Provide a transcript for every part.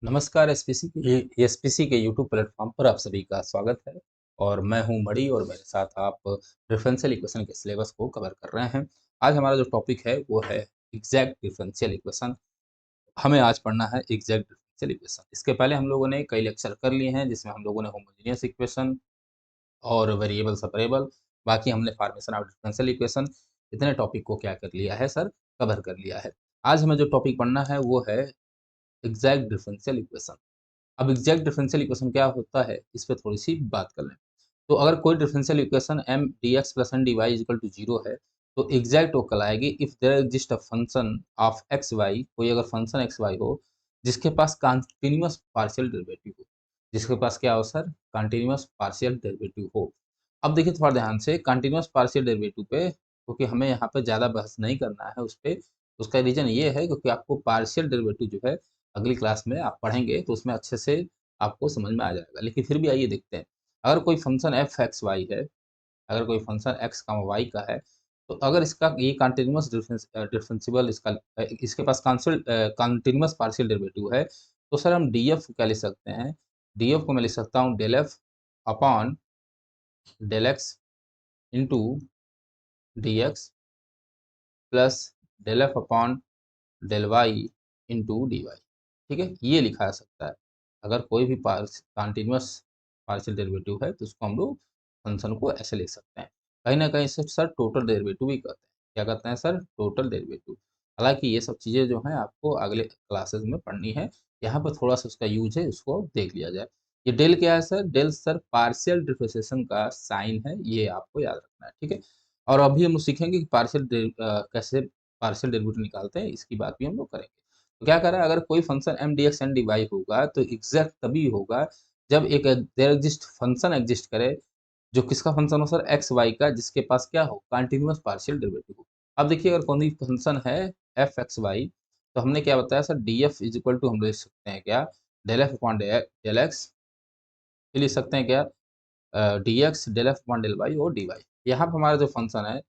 नमस्कार। एसपीसी के YouTube platform पर आप सभी का स्वागत है। और मैं हूं मणि और मेरे साथ आप डिफरेंशियल इक्वेशन के सिलेबस को कवर कर रहे हैं। आज हमारा जो टॉपिक है वो है एग्जैक्ट डिफरेंशियल इक्वेशन। हमें आज पढ़ना है एग्जैक्ट डिफरेंशियल इक्वेशन। इसके पहले हम लोगों ने कई लेक्चर कर लिए हैं जिसमें हम लोगों ने होमोजेनियस इक्वेशन और वेरिएबल सेपरेबल, बाकी हमने फॉर्मेशन ऑफ डिफरेंशियल इक्वेशन, इतने टॉपिक को क्या कर लिया है सर, कवर कर लिया है। आज हमें जो टॉपिक पढ़ना है वो है एग्जैक्ट डिफरेंशियल इक्वेशन। अब एग्जैक्ट डिफरेंशियल इक्वेशन क्या होता है, इस पे थोड़ी-सी बात कर लें। तो अगर कोई differential equation m dx plus n dy equal to 0 है, तो एग्जैक्ट वो कहलाएगी if there exist a function of x Y, कोई अगर फंक्शन एक्स वाई हो जिसके पास कंटीन्यूअस पार्शियल डेरिवेटिव हो। जिसके पास क्या हो सर? कंटीन्यूअस पार्शियल डेरिवेटिव हो। अब देखिए थोड़ा ध्यान से कंटीन्यूअस पार्शियल डेरिवेटिव पे, क्योंकि हमें यहाँ पे ज़्यादा बहस नहीं करना है उस पे। उसका रीज़न ये है क्योंकि आपको पार्शियल डेरिवेटिव जो है अगली क्लास में आप पढ़ेंगे तो उसमें अच्छे से आपको समझ में आ जाएगा। लेकिन फिर भी आइए देखते हैं। अगर कोई फंक्शन एफ एक्स वाई है, अगर कोई फंक्शन एक्स वाई का है, तो अगर इसका ये कंटीन्यूअस डिफरेंशियल इसके पास कंटीन्यूअस पार्शियल डेरिवेटिव है, तो सर हम डीएफ क्या लिख सकते हैं? डीएफ को मैं लिख सकता हूँ del F upon del X into D x plus del F upon del Y into D Y. ठीक है, ये लिखा जा सकता है। अगर कोई भी कंटीन्यूअस पार्शियल डेरिवेटिव है तो उसको हम लोग फंक्शन को ऐसे लिख सकते हैं। कहीं ना कहीं इसे सर टोटल डेरिवेटिव भी कहते हैं। क्या कहते हैं सर? Total derivative. हालांकि ये सब चीज़ें जो हैं आपको अगले क्लासेस में पढ़नी है। यहाँ पर थोड़ा सा उसका यूज है, उसको देख लिया जाए। ये डेल क्या है sir? Del sir partial differentiation का साइन है, ये आपको याद रखना है। ठीक है, और अभी हम लोग सीखेंगे कि कैसे पार्शियल डेरिवेटिव निकालते हैं, इसकी बात भी हम लोग करेंगे। तो क्या कर रहा है, अगर कोई function M D x N D Y होगा तो एग्जैक्ट तभी होगा जब एक देयर एग्जिस्ट फंक्शन एग्जिस्ट करे, जो किसका फंक्शन हो सर? एक्स वाई का, जिसके पास क्या हो? कंटीन्यूअस पार्शियल डेरिवेटिव हो। अब देखिए अगर कोई फंक्शन है एफ एक्स वाई, तो हमने क्या बताया sir? D F is equal to हम लिख सकते हैं क्या? Del F upon del X. फिर लिख सकते हैं क्या? D X del F upon del Y और डी वाई। यहाँ पर हमारा जो फंक्शन है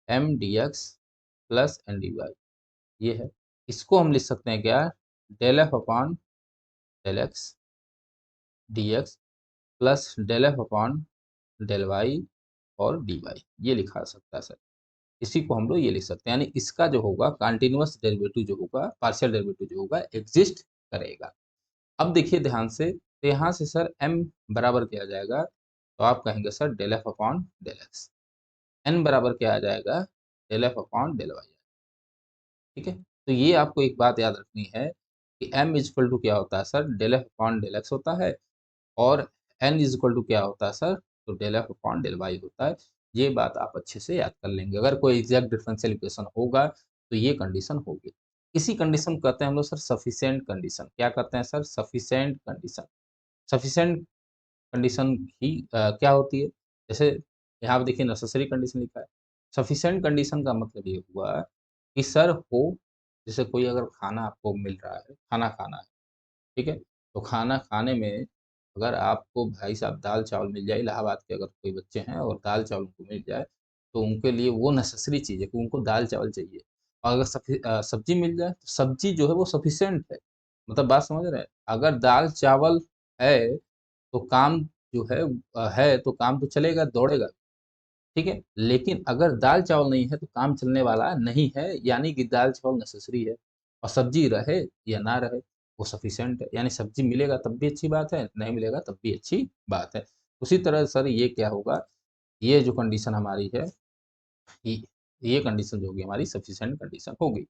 M D x plus N D Y, ये है। इसको हम लिख सकते हैं क्या? Del F upon del X D x plus del F upon del Y और डी वाई, ये लिखा जा सकता है सर। इसी को हम लोग ये लिख सकते हैं, यानी इसका जो होगा कंटीन्यूअस डेरिवेटिव जो होगा, पार्शियल डेरिवेटिव जो होगा, एग्जिस्ट करेगा। अब देखिए ध्यान से, तो यहाँ से सर m बराबर क्या आ जाएगा? तो आप कहेंगे sir del F upon del X. n बराबर क्या आ जाएगा? Del F upon del Y. ठीक है, तो ये आपको एक बात याद रखनी है कि m इज इक्वल टू क्या होता है sir? Del F upon del x होता है। और n इज इक्वल टू क्या होता है सर? तो del F upon del Y होता है। ये बात आप अच्छे से याद कर लेंगे। अगर कोई एग्जैक्ट डिफरेंशियल इक्वेशन होगा तो ये कंडीशन होगी। इसी कंडीशन को कहते हैं हम लोग सर सफिशिएंट कंडीशन। क्या कहते हैं sir? Sufficient condition. Sufficient condition ही क्या होती है? जैसे यहाँ पे देखिए नेसेसरी कंडीशन लिखा है। सफिशिएंट कंडीशन का मतलब ये हुआ कि सर हो, जैसे कोई अगर खाना आपको मिल रहा है, खाना खाना है, ठीक है? तो खाना खाने में अगर आपको भाई साहब दाल-चावल मिल जाए, इलाहाबाद के अगर कोई बच्चे हैं और दाल-चावल उनको मिल जाए, तो उनके लिए वो नेसेसरी चीज़ है कि उनको दाल-चावल चाहिए। और अगर सब्ज़ी मिल जाए, तो सब्ज़ी जो है वो सफिशिएंट है। मतलब बात समझ रहे हैं? अगर दाल-चावल है, तो काम जो है तो काम तो चलेगा, दौड़ेगा। ठीक है? लेकिन अगर दाल-चावल नहीं है तो काम चलने वाला नहीं है, यानी कि दाल-चावल नेसेसरी है। और सब्ज़ी रहे या ना रहे, वो सफिशिएंट है। यानी सब्ज़ी मिलेगा तब भी अच्छी बात है, नहीं मिलेगा तब भी अच्छी बात है। उसी तरह सर ये क्या होगा, ये जो कंडीशन हमारी है, ये ये कंडीशन जो होगी हमारी सफिशिएंट कंडीशन होगी।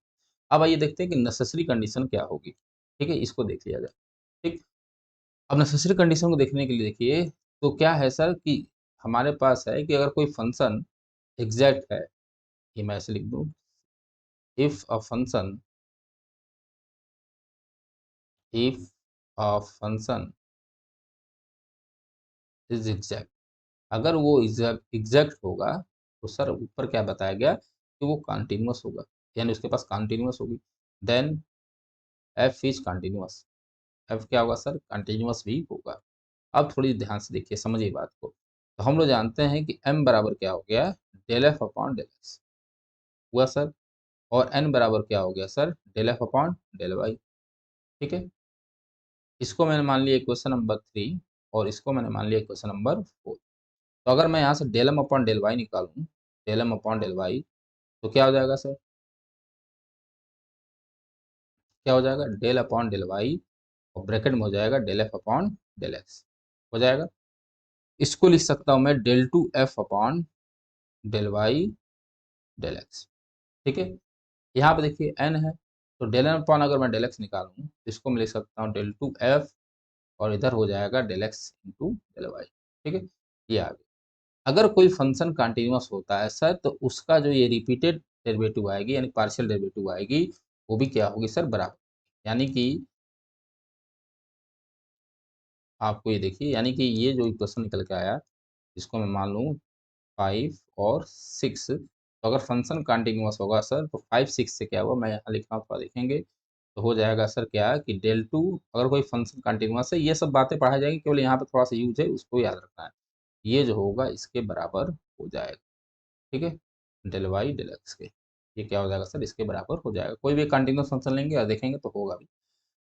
अब आइए देखते हैं कि नेसेसरी कंडीशन क्या होगी। ठीक है? इसको देख लिया जाए। ठीक? अब नेसेसरी कंडीशन को देखने के लिए देखिए, तो क्या है सर कि हमारे पास है कि अगर कोई फंक्शन एग्ज़ैक्ट है, ये मैं ऐसे लिख दूँ, if a function if a function is exact, अगर वो एग्ज़ैक्ट होगा, तो सर ऊपर क्या बताया गया कि वो कंटीन्यूअस होगा, यानी उसके पास कंटीन्यूअस होगी। Then F is continuous, F क्या होगा सर? कंटीन्यूअस भी होगा। अब थोड़ी ध्यान से देखिए, समझिए बात को। तो हम लोग जानते हैं कि m बराबर क्या हो गया? Del F upon del X हुआ सर। और n बराबर क्या हो गया sir? Del F upon del Y. ठीक है? इसको मैंने मान लिया इक्वेशन नंबर 3 और इसको मैंने मान लिया इक्वेशन नंबर 4। तो अगर मैं यहाँ से del M upon del Y निकालूँ, del M upon del Y, तो क्या हो जाएगा सर? क्या हो जाएगा? डेल अपॉन डेल वाई और ब्रैकेट में हो जाएगा del F upon del x हो जाएगा। इसको लिख सकता हूँ मैं del two F upon del Y del X. ठीक है, यहाँ पे देखिए एन है, तो डेल एन अपॉन अगर मैं डेल एक्स निकालूँ तो इसको मैं लिख सकता हूँ डेल टू एफ और इधर हो जाएगा del X into del Y. ठीक है, ये आ गया। अगर कोई फंक्शन कंटिन्यूअस होता है सर, तो उसका जो ये रिपीटेड डेरिवेटिव आएगी यानी पार्शियल डेरिवेटिव आएगी, वो भी क्या होगी सर? बराबर। यानी कि आपको ये देखिए, यानी कि ये जो इक्वेशन निकल के आया, इसको मैं मान लूँ 5 और 6, तो अगर फंक्शन कंटिन्यूअस होगा सर, तो 5 6 से क्या होगा, मैं यहाँ लिख रहा हूँ, थोड़ा देखेंगे तो हो जाएगा सर क्या कि डेल टू, अगर कोई फंक्शन कंटिन्यूअस है, ये सब बातें पढ़ाई जाएंगी, केवल यहाँ पे थोड़ा सा यूज है, उसको याद रखना है। ये जो होगा इसके बराबर हो जाएगा। ठीक है, डेल वाई डेल एक्स के, ये क्या हो जाएगा सर? इसके बराबर हो जाएगा। कोई भी कंटिन्यूअस फंक्शन लेंगे और देखेंगे तो होगा भी।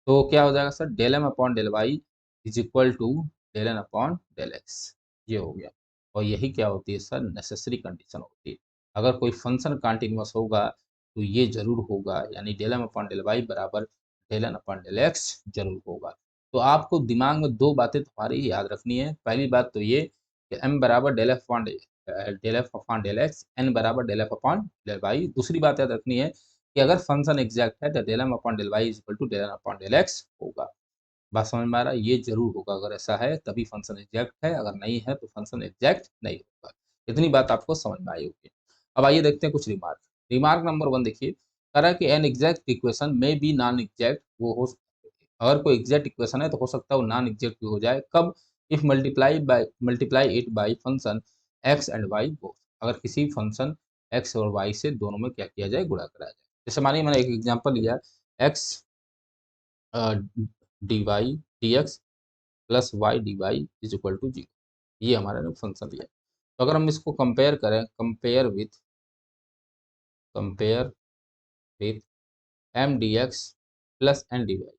तो क्या हो जाएगा sir? Del M upon del Y is equal to del N upon del x, ये हो गया। और यही क्या होती है सर? नेसेसरी कंडीशन होती है। अगर कोई फंक्शन कंटिन्यूअस होगा तो ये जरूर होगा, यानी del M upon del Y बराबर del N upon del X जरूर होगा। तो आपको दिमाग में दो बातें तुम्हारी याद रखनी है। पहली बात तो ये कि एम बराबर del F upon del F upon del X, N बराबर del F upon del Y. दूसरी बात याद रखनी है कि अगर फंक्शन एग्जैक्ट है तो del M upon del Y is equal to del N upon del X होगा। बात समझ में आ रहा है? ये जरूर होगा, अगर ऐसा है तभी फंक्शन एग्जैक्ट है, अगर नहीं है तो फंक्शन एग्जैक्ट नहीं होगा। इतनी बात आपको समझ में आई होगी। अब आइए देखते हैं कुछ रिमार्क। रिमार्क नंबर 1 देखिए, कह रहा है कि एन एग्जैक्ट इक्वेशन में बी नॉन एग्जैक्ट, वो हो, अगर कोई एग्जैक्ट इक्वेशन है तो हो सकता है वो नॉन एग्जैक्ट भी हो जाए। कब? If multiply it by function X and Y both, अगर किसी फंक्शन एक्स और वाई से दोनों में क्या किया जाए? गुणा कराया जाए। जैसे मानिए मैंने एक एग्जांपल लिया, x D Y D x plus Y D Y is equal to 0, ये हमारा ने फंक्शन लिया। तो अगर हम इसको compare with M D x plus N D Y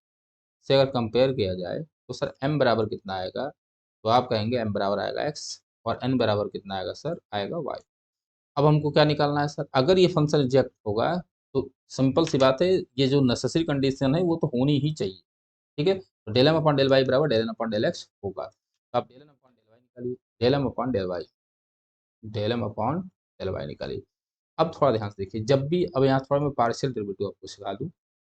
से अगर कंपेयर किया जाए तो सर m बराबर कितना आएगा? तो आप कहेंगे m बराबर आएगा x और n बराबर कितना आएगा सर? आएगा y। अब हमको क्या निकालना है सर? अगर ये फंक्शन रिजेक्ट होगा तो सिंपल सी बात है, ये जो नेसेसरी कंडीशन है वो तो होनी ही चाहिए। ठीक है, तो del M upon del Y बराबर del N upon del X होगा। तो आप del N upon del Y निकालिए, del M upon del Y, del M upon del Y निकालिए। अब थोड़ा ध्यान से देखिए, जब भी, अब यहाँ थोड़ा मैं पार्शियल डेरिवेटिव आपको सिखा दूँ।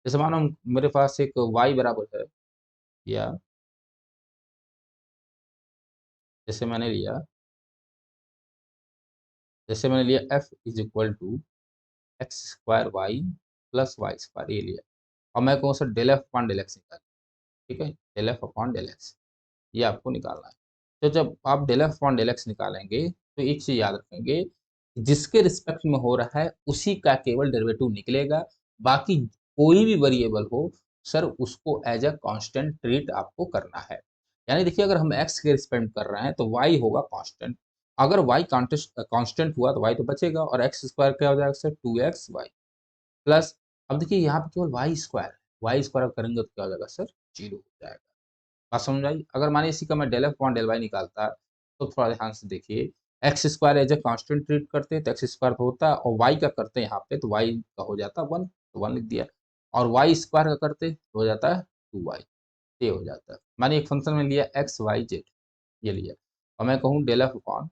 जैसे मानो मेरे पास एक y बराबर है, या जैसे मैंने लिया जैसे मैंने लिया f is equal to x square Y plus Y square, ये लिया। और मैं कहूँ sir del F upon del X निकाल। ठीक है, del F upon del x, ये आपको निकालना है। तो जब आप del F upon del X निकालेंगे तो एक चीज याद रखेंगे, जिसके रिस्पेक्ट में हो रहा है उसी का केवल डेरिवेटिव निकलेगा। बाकी कोई भी वेरिएबल हो सर, उसको एज अ कांस्टेंट ट्रीट आपको करना है। यानी देखिए, अगर हम एक्स के रिस्पेक्ट कर रहे हैं तो वाई होगा कांस्टेंट। अगर वाई कांस्टेंट हुआ तो वाई तो बचेगा, और एक्स स्क्वायर क्या हो जाएगा सर? 2xy प्लस, अब देखिए यहाँ पे केवल वाई स्क्वायर करेंगे तो क्या हो जाएगा सर? 0 हो जाएगा। बात समझ आई? अगर मानिए इसी का मैं del F upon del Y निकालता तो थोड़ा ध्यान से देखिए, X square as a constant treat करते हैं तो एक्स स्क्वायर तो होता है, और वाई का करते हैं यहाँ पे तो वाई का हो जाता है 1, तो 1 लिख दिया। और वाई स्क्वायर का करते तो हो जाता है 2y, ये हो जाता है। मानिए एक फंक्शन में लिया एक्स वाई जेड, ये लिया, और मैं कहूँ डेल एफ अपॉन,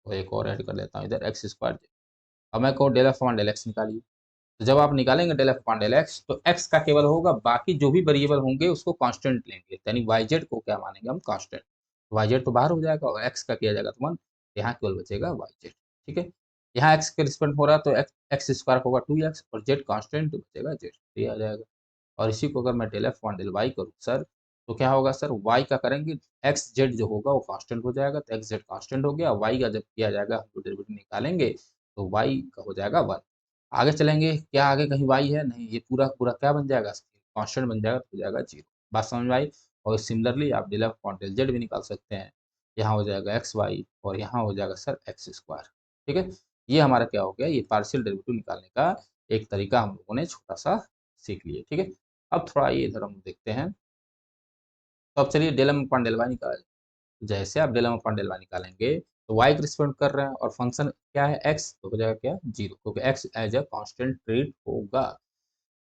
तो एक और ऐड कर लेता हूँ इधर एक्स स्क्वायर जेड। अब मैं कहूँ del F upon del X निकालिए। तो जब आप निकालेंगे del F upon del X तो एक्स का केवल होगा, बाकी जो भी वेरिएबल होंगे उसको कांस्टेंट लेंगे, यानी वाई जेड को क्या मानेंगे हम? कांस्टेंट। वाई जेड तो बाहर हो जाएगा और एक्स का किया जाएगा तो 1, यहाँ केवल बचेगा वाई जेड। ठीक है, यहाँ एक्स के रिस्पेक्ट हो रहा है तो एक्स स्क्वायर होगा 2x और जेड कांस्टेंट तो बचेगा जेड, तो ये आ जाएगा। और इसी को अगर मैं del F upon del Y करूँ सर, तो क्या होगा सर? वाई का करेंगे, एक्स जेड जो होगा वो कांस्टेंट हो जाएगा, तो एक्स जेड कांस्टेंट हो गया। वाई का जब किया जाएगा, हम जो डेरिवेटिव निकालेंगे तो वाई का हो जाएगा 1। आगे चलेंगे, क्या आगे कहीं वाई है? नहीं, ये पूरा पूरा क्या बन जाएगा? कांस्टेंट बन जाएगा, तो हो जाएगा 0। बात समझ में आई? और सिमिलरली आप del F upon del Z भी निकाल सकते हैं। यहाँ हो जाएगा एक्स वाई और यहाँ हो जाएगा सर एक्स स्क्वायर। ठीक है, ये हमारा क्या हो गया? ये पार्शियल डेरिवेटिव निकालने का एक तरीका हम लोगों ने छोटा सा सीख लिया। ठीक है, अब थोड़ा ये इधर हम देखते हैं। तो अब चलिए del M upon del Y निकालें। जैसे आप del M upon del Y निकालेंगे तो वाई के रिस्पेक्ट कर रहे हैं और फंक्शन क्या है एक्स, तो हो जाएगा क्या 0, क्योंकि X as a constant treat होगा।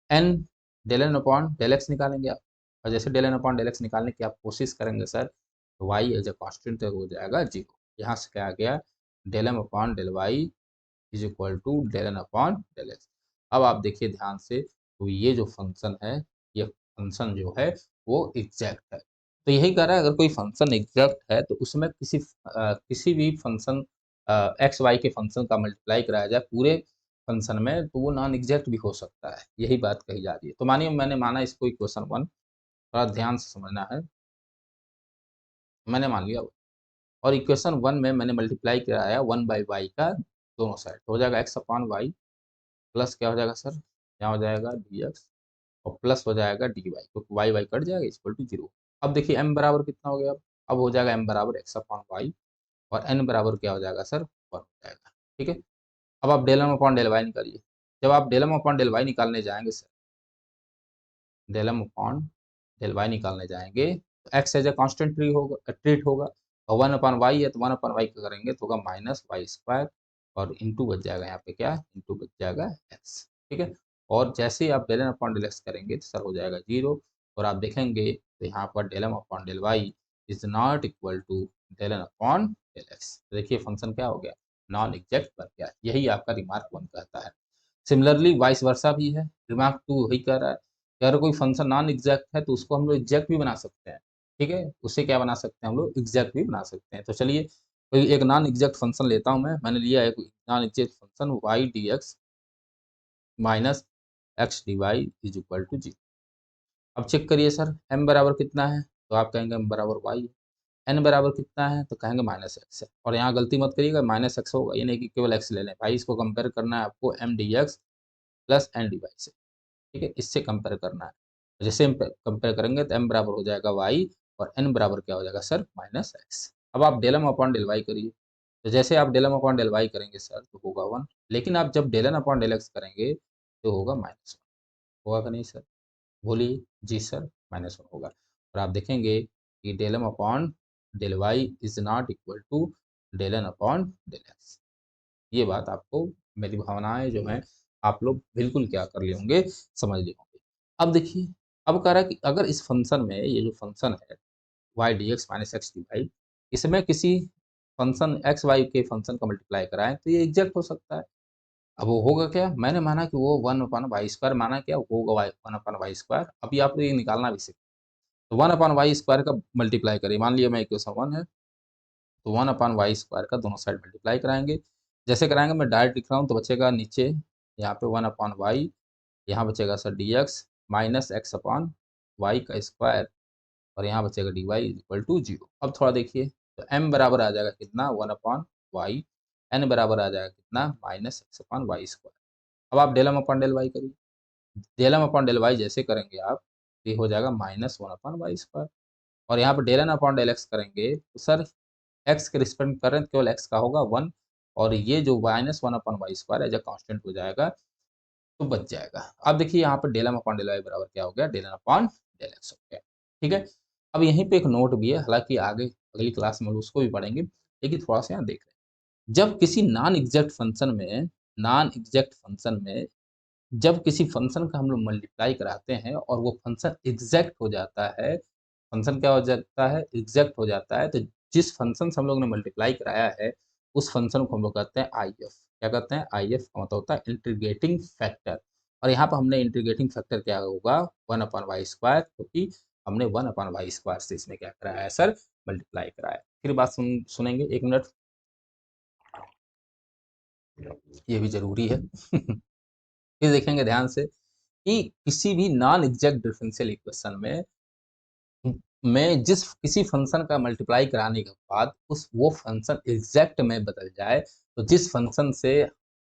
N del N upon del X निकालेंगे आप, और जैसे del N upon del X निकालने की आप कोशिश करेंगे सर, तो वाई एज अ कांस्टेंट हो जाएगा 0। यहाँ से क्या आ गया, del M upon del Y is equal to del N upon del X. अब आप देखिए ध्यान से, तो ये जो फंक्शन है, ये फंक्शन जो है वो एग्जैक्ट है। तो यही कह रहा है, अगर कोई फंक्शन एग्जैक्ट है तो उसमें किसी भी फंक्शन एक्स वाई के फंक्शन का मल्टीप्लाई कराया जाए पूरे फंक्शन में, तो वो नॉन एग्जैक्ट भी हो सकता है, यही बात कही जा रही है। तो मानिए मैंने माना इसको इक्वेशन 1, थोड़ा ध्यान से समझना है, मैंने मान लिया, और इक्वेशन 1 में मैंने मल्टीप्लाई कराया 1/y का दोनों साइड, तो हो जाएगा x अपॉन वाई प्लस क्या हो जाएगा सर, यहाँ हो जाएगा dx और प्लस हो जाएगा dy, क्योंकि वाई वाई कट जाएगा इक्वल टू 0। अब देखिए m बराबर कितना हो गया, अब हो जाएगा m बराबर x अपॉन वाई और n बराबर क्या हो जाएगा सर 1 हो जाएगा। ठीक है, अब आप del M upon del Y निकालिए। जब आप del M upon del Y निकालने जाएंगे sir, del M upon del Y निकालने जाएंगे तो X as a constant treat होगा, और 1/y है तो 1/y का करेंगे तो होगा माइनस वाई स्क्वायर, और इंटू बच जाएगा यहाँ पे क्या, इंटू बच जाएगा एक्स। ठीक है, और जैसे ही आप del N upon del X करेंगे तो सर हो जाएगा 0, और आप देखेंगे तो यहाँ पर del M upon del Y is not equal to del N upon del X. तो देखिए फंक्शन क्या हो गया, नॉन एग्जैक्ट बन गया। यही आपका रिमार्क 1 कहता है। सिमिलरली वाइस वर्सा भी है, रिमार्क 2 वही कह रहा है कि अगर कोई फंक्शन नॉन एग्जैक्ट है तो उसको हम लोग एग्जैक्ट भी बना सकते हैं। ठीक है, उससे क्या बना सकते हैं हम लोग, एग्जैक्ट भी बना सकते हैं। तो चलिए कोई एक नॉन एग्जैक्ट फंक्शन लेता हूँ मैंने लिया है non exact function Y D X minus X D Y is equal to 0। अब चेक करिए सर, m बराबर कितना है, तो आप कहेंगे m बराबर y, n बराबर कितना है तो कहेंगे माइनस एक्स है। और यहाँ गलती मत करिएगा, माइनस एक्स होगा, ये नहीं कि केवल x ले लें भाई, इसको कंपेयर करना है आपको m D x plus N D Y से। ठीक है, इससे कंपेयर करना है। जैसे हम कंपेयर करेंगे तो m बराबर हो जाएगा y और n बराबर क्या हो जाएगा सर माइनस एक्स। अब आप del M upon del Y करिए, तो जैसे आप del M upon del Y करेंगे सर तो होगा 1, लेकिन आप जब del N upon del X करेंगे तो होगा -1। होगा कि नहीं सर, बोलिए। जी सर, -1 होगा। और आप देखेंगे कि del M upon del Y is not equal to del N upon del x. ये बात आपको, मेरी भावनाएं जो हैं, आप लोग बिल्कुल क्या कर लिए होंगे, समझ लिए होंगे। अब देखिए, अब कह रहा है कि अगर इस फंक्शन में, ये जो फंक्शन है Y D X minus X D Y, इसमें किसी फंक्शन एक्स वाई के फंक्शन का मल्टीप्लाई कराएं तो ये एग्जैक्ट हो सकता है। अब वो होगा क्या, मैंने माना कि वो 1/y² माना क्या होगा, 1/y²। अभी आप ये निकालना भी सीखें, तो 1/y² का मल्टीप्लाई करिए। मान लिया मैं इक्वेशन 1 है, तो 1/y² का दोनों साइड मल्टीप्लाई कराएंगे। जैसे कराएंगे मैं डायरेक्ट लिख रहा हूँ, तो बचेगा नीचे यहाँ पे 1/y, यहाँ बचेगा sir D X minus X upon Y का स्क्वायर, और यहाँ बचेगा डी वाई इक्वल टू 0। अब थोड़ा देखिए, तो m बराबर आ जाएगा कितना 1/y, n बराबर आ जाएगा कितना minus X upon Y square. अब आप del M upon del Y करिए, del M upon del Y जैसे करेंगे आप, ये हो जाएगा -1/y², और यहाँ पर del N upon del X करेंगे तो सर एक्स के रिस्पेक्ट कर रहे हैं, केवल एक्स का होगा 1, और ये जो -1/y² एज अ कांस्टेंट हो जाएगा, तो बच जाएगा। अब देखिए यहाँ पर del M upon del Y बराबर क्या हो गया, del N upon del x हो गया। ठीक है, अब यहीं पे एक नोट भी है, हालांकि आगे अगली क्लास में उसको भी पढ़ेंगे, लेकिन थोड़ा सा यहाँ देख रहे हैं। जब किसी नॉन एग्जैक्ट फंक्शन में जब किसी फंक्शन का हम लोग मल्टीप्लाई कराते हैं और वो फंक्शन एग्जैक्ट हो जाता है, फंक्शन क्या हो जाता है, एग्जैक्ट हो जाता है, तो जिस फंक्शन से हम लोग ने मल्टीप्लाई कराया है उस फंक्शन को हम लोग कहते हैं आई एफ। क्या कहते हैं, आई एफ का मतलब होता है इंटीग्रेटिंग फैक्टर। और यहाँ पर हमने इंटीग्रेटिंग फैक्टर क्या होगा 1/y², क्योंकि हमने 1/y² से इसमें क्या कराया है सर, मल्टीप्लाई कराया है। फिर बात सुनेंगे 1 मिनट, ये भी जरूरी है। फिर देखेंगे ध्यान से कि किसी भी नॉन एग्जैक्ट डिफरेंशियल इक्वेशन में जिस किसी फंक्शन का मल्टीप्लाई कराने के बाद उस वो फंक्शन एग्जैक्ट में बदल जाए, तो जिस फंक्शन से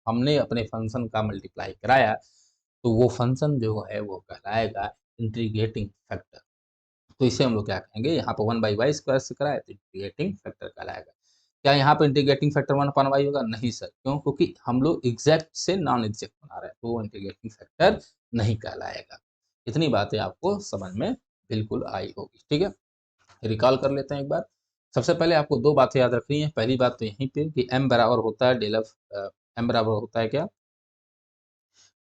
हमने अपने फंक्शन का मल्टीप्लाई कराया, तो वो फंक्शन जो है वो कहलाएगा इंटीग्रेटिंग फैक्टर। तो इसे हम लोग क्या कहेंगे, यहाँ पर 1/y² से कराया तो इंटीग्रेटिंग फैक्टर कहलाएगा। क्या यहाँ पे इंटीग्रेटिंग फैक्टर 1/y होगा, नहीं सर, क्यों, क्योंकि हम लोग एग्जैक्ट से नॉन एग्जैक्ट बना रहे हैं, तो वो इंटीग्रेटिंग फैक्टर नहीं कहलाएगा। इतनी बातें आपको समझ में बिल्कुल आई होगी। ठीक है, रिकॉल कर लेते हैं एक बार। सबसे पहले आपको दो बातें याद रखनी है। पहली बात तो यहीं पे कि m बराबर होता है डेल एफ, m बराबर होता है क्या,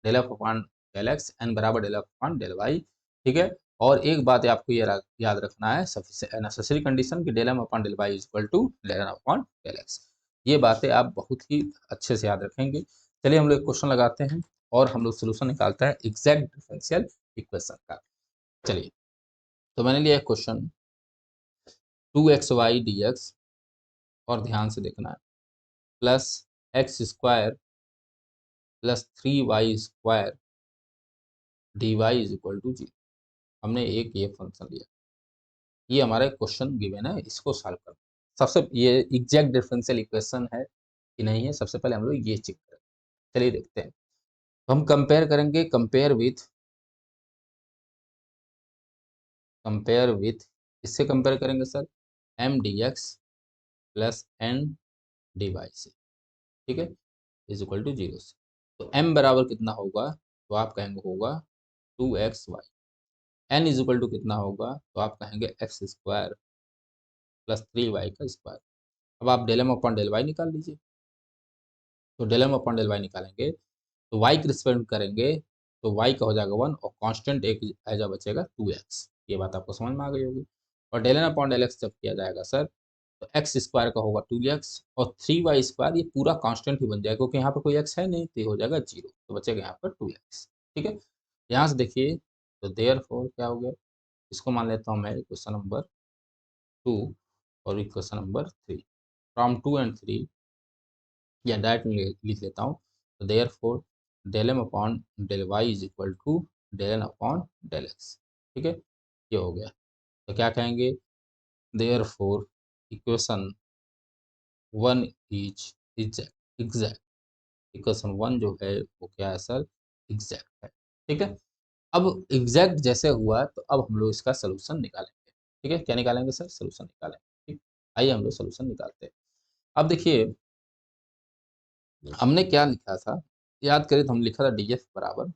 del F upon del X, n बराबर del F upon del Y. ठीक है। और एक बात आपको ये याद रखना है, नेसेसरी कंडीशन कि del M upon del Y is equal to del N upon del x. ये बातें आप बहुत ही अच्छे से याद रखेंगे। चलिए हम लोग एक क्वेश्चन लगाते हैं और हम लोग सोल्यूशन निकालते हैं एग्जैक्ट डिफरेंशियल इक्वेशन का। चलिए, तो मैंने लिया क्वेश्चन 2xy dx, और ध्यान से देखना है, plus X square plus 3y² dy is equal to 0। हमने एक ये फंक्शन लिया, ये हमारा क्वेश्चन गिवन है, इसको सॉल्व करना। सबसे ये एग्जैक्ट डिफरेंशियल इक्वेशन है कि नहीं है, सबसे पहले हम लोग ये चेक करें। चलिए देखते हैं। तो हम कंपेयर करेंगे, कंपेयर विथ इससे कंपेयर करेंगे sir, M D x plus N D Y से। ठीक है, इज इक्वल टू 0 से। तो m बराबर कितना होगा, तो आप कहेंगे होगा 2xy। n is equal to कितना होगा, तो आप कहेंगे एक्स स्क्वायर प्लस 3y का स्क्वायर। अब आप del M upon del Y निकाल लीजिए। तो del M upon del Y निकालेंगे तो y की रिस्पेक्ट करेंगे तो y का हो जाएगा 1, और कांस्टेंट एक एजा बचेगा 2x। ये बात आपको समझ में आ गई होगी। और del N upon del X जब किया जाएगा सर, तो एक्स स्क्वायर का होगा 2x, और 3y², ये पूरा कांस्टेंट ही बन जाएगा क्योंकि यहाँ पर कोई x है नहीं, तो ये हो जाएगा 0, तो बचेगा यहाँ पर 2x। ठीक है, यहाँ से देखिए, तो देयरफॉर क्या हो गया, इसको मान लेता हूँ मैं इक्वेशन नंबर 2 और इक्वेशन नंबर 3। फ्रॉम 2 एंड 3 या डायरेक्ट लिख लेता हूँ। तो therefore del M upon del Y is equal to del N upon del X. ठीक है, ये हो गया। तो क्या कहेंगे, therefore equation 1 is exact. Equation 1 जो है वो क्या है सर, एग्जैक्ट है। ठीक है, अब एग्जैक्ट जैसे हुआ तो अब हम लोग इसका सोल्यूशन निकालेंगे। ठीक है, क्या निकालेंगे सर, सोल्यूशन निकालेंगे। ठीक, आइए हम लोग सोल्यूशन निकालते हैं। अब देखिए हमने क्या लिखा था, याद करें तो हम लिखा था डी एफ बराबर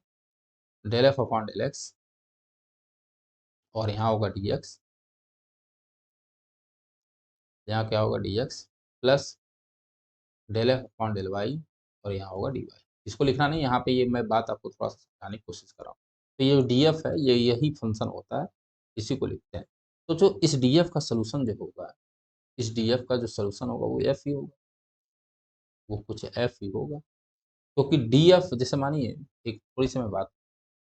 del F upon del x, और यहाँ होगा डी एक्स, यहाँ क्या होगा D x plus del F upon del Y, और यहाँ होगा डी वाई। इसको लिखना नहीं, यहाँ पे ये मैं बात आपको थोड़ा सा समझाने की कोशिश कर रहा हूँ। तो ये डी एफ है, ये यही फंक्शन होता है, इसी को लिखते हैं। तो जो इस डी एफ का सोल्यूशन जो होगा, इस डी एफ का जो सोल्यूशन होगा वो एफ ही होगा, वो कुछ एफ ही होगा। क्योंकि डी एफ जैसे मानिए, एक थोड़ी सी मैं बात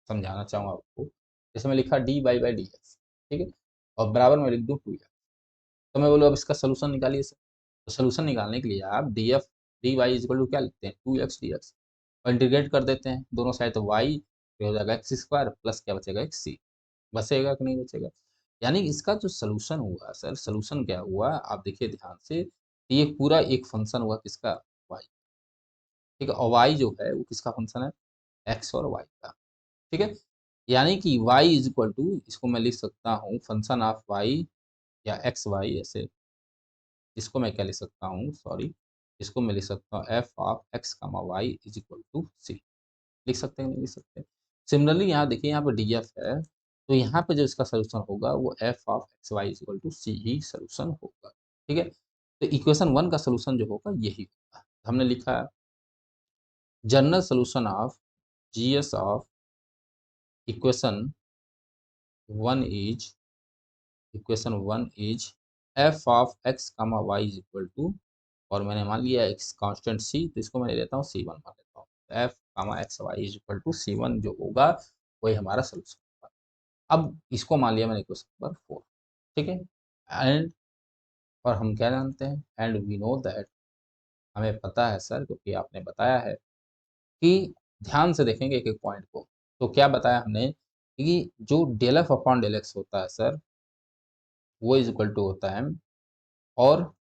समझाना चाहूँगा आपको। जैसे मैं लिखा D by by D x, ठीक है, और बराबर में लिख दूँ 2x, तो मैं बोलूँ अब इसका सोल्यूशन निकालिए सर। तो सोल्यूशन निकालने के लिए आप D F D Y is equal to क्या लिखते हैं, 2x dx, और इंटीग्रेट कर देते हैं दोनों साइड, तो वाई हो जाएगा एक्स स्क्वायर प्लस क्या बचेगा, एक्स सी। बचेगा कि नहीं बचेगा, यानी इसका जो सोल्यूशन हुआ सर, सोल्यूशन क्या हुआ आप देखिए ध्यान से, ये पूरा एक फंक्शन हुआ किसका, वाई। ठीक है, और वाई जो है वो किसका फंक्शन है, एक्स और वाई का। ठीक है, यानी कि y इज इक्वल टू, इसको मैं लिख सकता हूँ फंक्शन ऑफ y या एक्स वाई ऐसे। इसको मैं क्या लिख सकता हूँ, सॉरी, इसको मैं लिख सकता हूँ F of x comma Y is equal to C. लिख सकते हैं नहीं लिख सकते। सिमिलरली यहाँ देखिए, यहाँ पर डी एफ है, तो यहाँ पे जो इसका सोल्यूशन होगा वो f of x y is equal to c ही सोल्यूशन होगा। ठीक है, तो इक्वेशन 1 का सोल्यूशन जो होगा यही होगा। हमने लिखा general solution of G S of equation 1 is, equation 1 is f of x comma Y is equal to, और मैंने मान लिया एक्स कांस्टेंट सी, तो इसको मैं ले लेता हूँ सी वन मान लेता हूँ। F comma x y is equal to c one जो होगा वही हमारा सोल्यूशन होगा। अब इसको मान लिया मैंने क्वेश्चन नंबर 4। ठीक है, एंड, और हम क्या जानते हैं, एंड वी नो दैट, हमें पता है सर क्योंकि आपने बताया है कि, ध्यान से देखेंगे एक एक पॉइंट को। तो क्या बताया हमने कि जो del F upon del x होता है सर, वो इज इक्वल टू होता है, और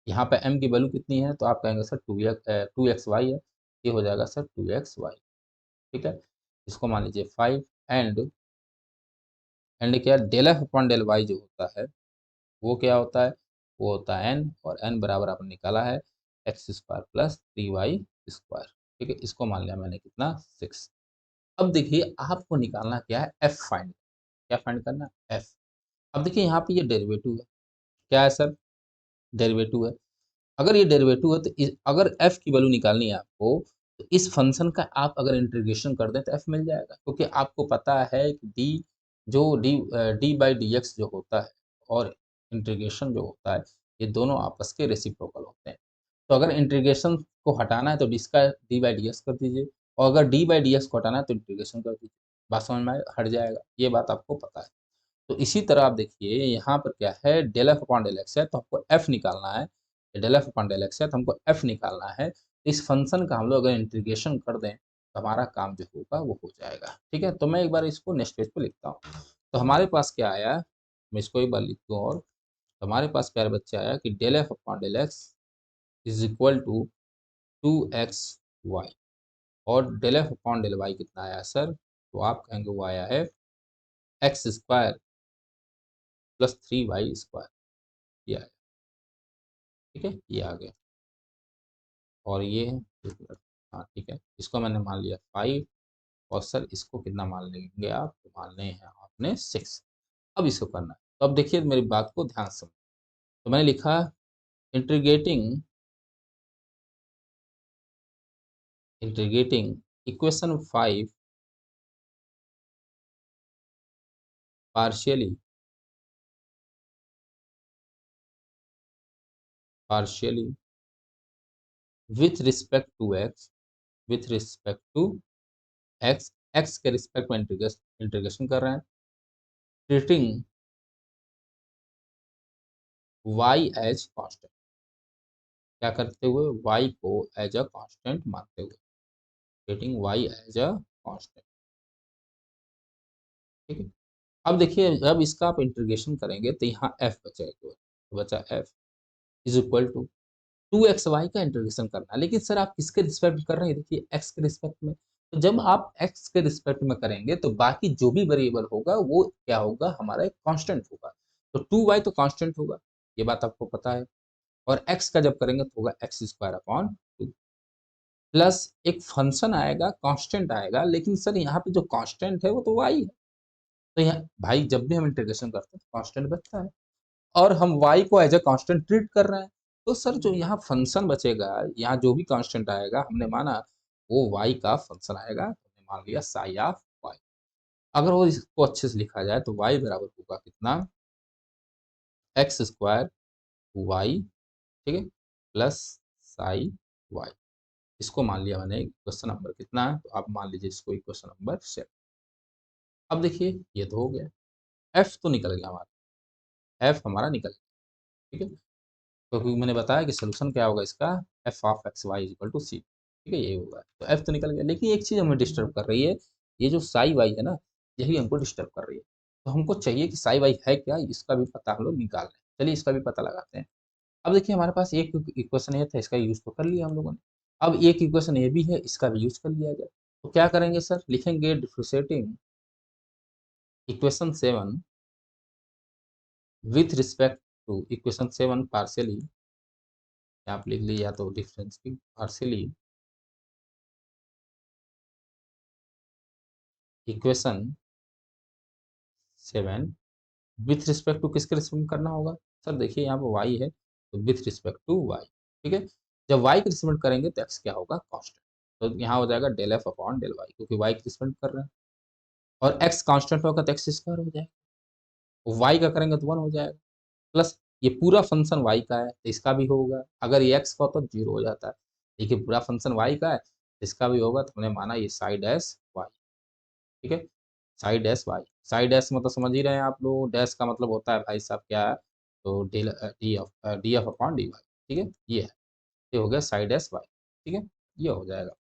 यहाँ पे m की वैल्यू कितनी है, तो आप कहेंगे सर 2x y है, ये हो जाएगा सर 2xy। ठीक है, इसको मान लीजिए 5, एंड क्या, del F upon del y जो होता है वो क्या होता है, वो होता है n, और n बराबर आपने निकाला है एक्स स्क्वायर प्लस 3y²। ठीक है, इसको मान लिया मैंने कितना, 6। अब देखिए आपको निकालना क्या है, f फाइंड, क्या फाइंड करना है, f। अब देखिए यहाँ पे ये डेरिवेटिव है, क्या है सर? डेरिवेटिव है। अगर ये डेरिवेटिव है तो अगर एफ की वैल्यू निकालनी है आपको, तो इस फंक्शन का आप अगर इंटीग्रेशन कर दें तो एफ मिल जाएगा, क्योंकि आपको पता है कि डी बाई डी एक्स जो होता है और इंटीग्रेशन जो होता है, ये दोनों आपस के रेसिप्रोकल होते हैं। तो अगर इंटीग्रेशन को हटाना है तो इसका डी बाई डी एक्स कर दीजिए, और अगर डी बाई डी एक्स को हटाना है तो इंटीग्रेशन कर दीजिए। बात समझ में आए? हट जाएगा, ये बात आपको पता है। तो इसी तरह आप देखिए यहाँ पर क्या है, del F upon del x है, तो हमको एफ निकालना है। Del F upon del x है, तो हमको एफ निकालना है। इस फंक्शन का हम लोग अगर इंटीग्रेशन कर दें तो हमारा काम जो होगा वो हो जाएगा। ठीक है, तो मैं एक बार इसको नेक्स्ट पेज पे लिखता हूँ। तो हमारे पास क्या आया, मैं इसको एक बार लिख दूँ, और तो हमारे पास प्यारे बच्चे आया कि del F upon del x is equal to 2xy, और del F upon del y कितना आया सर? तो आप कहेंगे वो आया है x square plus 3y square. ये आया। ठीक है, ये आ गया। और ये है, एक मिनट, हाँ ठीक है, इसको मैंने मान लिया 5, और सर इसको कितना मान लेंगे आप? तो मान लें हैं आपने 6। अब इसको करना है, तो अब देखिए मेरी बात को ध्यान से। तो मैंने लिखा integrating integrating equation 5 partially partially with respect to x, with respect to x, x के रिस्पेक्ट में इंटीग्रेशन कर रहे हैं, ट्रीटिंग वाई एज कांस्टेंट, क्या करते हुए? वाई को एज अ कांस्टेंट मानते हुए, treating y as a constant. ठीक है, अब देखिए जब इसका आप इंटीग्रेशन करेंगे तो यहाँ एफ बचेगा केवल, तो बचा F is equal to 2xy का इंटीग्रेशन करना है। लेकिन सर आप किसके रिस्पेक्ट कर रहे हैं? देखिए एक्स के रिस्पेक्ट में। तो जब आप एक्स के रिस्पेक्ट में करेंगे तो बाकी जो भी वेरिएबल होगा वो क्या होगा? हमारा एक कांस्टेंट होगा। तो 2y तो कांस्टेंट होगा, ये बात आपको पता है। और एक्स का जब करेंगे तो होगा एक्स स्क्वायर अपॉन 2, प्लस एक फंक्शन आएगा, कांस्टेंट आएगा, लेकिन सर यहाँ पे जो कांस्टेंट है वो तो y है। तो यहाँ भाई जब भी हम इंटीग्रेशन करते हैं तो कांस्टेंट बचता है, और हम y को एज अ कांस्टेंट ट्रीट कर रहे हैं। तो सर जो यहाँ फंक्शन बचेगा, यहाँ जो भी कांस्टेंट आएगा हमने माना वो y का फंक्शन आएगा, हमने मान लिया साई ऑफ y। अगर वो इसको अच्छे से लिखा जाए तो y बराबर होगा कितना? एक्स स्क्वायर वाई, ठीक है, प्लस साई वाई। इसको मान लिया मैंने क्वेश्चन नंबर कितना है, तो आप मान लीजिए इसको क्वेश्चन नंबर 7। अब देखिए ये तो हो गया, एफ तो निकल गया हमारा, एफ हमारा निकल गया। ठीक है, क्योंकि मैंने बताया कि सोल्यूशन क्या होगा इसका, f of x y is equal to c. ठीक है, ये होगा, तो एफ तो निकल गया। लेकिन एक चीज़ हमें डिस्टर्ब कर रही है, ये जो साई वाई है ना, यही हमको डिस्टर्ब कर रही है। तो हमको चाहिए कि साई वाई है क्या, इसका भी पता हम लोग निकाल रहे हैं। चलिए इसका भी पता लगाते हैं। अब देखिए हमारे पास एक इक्वेशन ये था, इसका यूज तो कर लिया हम लोगों ने। अब एक इक्वेशन ये भी है, इसका भी यूज कर लिया जाए। तो क्या करेंगे सर? लिखेंगे differentiating equation 7 with respect to equation 7 partially, आप लिख लीजिए या तो डिफरेंस की partially equation 7 with respect to किसके रिस्पेक्ट में करना होगा? सर देखिए यहाँ पर y है, तो विथ रिस्पेक्ट टू y। ठीक है, जब y के रिस्पेक्ट करेंगे तो x क्या होगा? कांस्टेंट। तो यहाँ हो जाएगा del F upon del y, क्योंकि y के रिस्पेक्ट कर रहे हैं, और x कांस्टेंट होगा तो एक्स स्क्वायर हो जाएगा, y का करेंगे तो 1 हो जाएगा, प्लस ये पूरा फंक्शन y का है तो इसका भी होगा। अगर ये x का हो तो 0 हो जाता है, देखिए पूरा फंक्शन y का है तो इसका भी होगा, तो हमने माना ये साइड एस y। ठीक है, side dash y, side dash मतलब समझ ही रहे हैं आप लोग, डैश का मतलब होता है भाई साहब क्या है? तो d f upon d Y. ठीक है, ये है, ये हो गया साइड डैश वाई। ठीक है, ये हो जाएगा।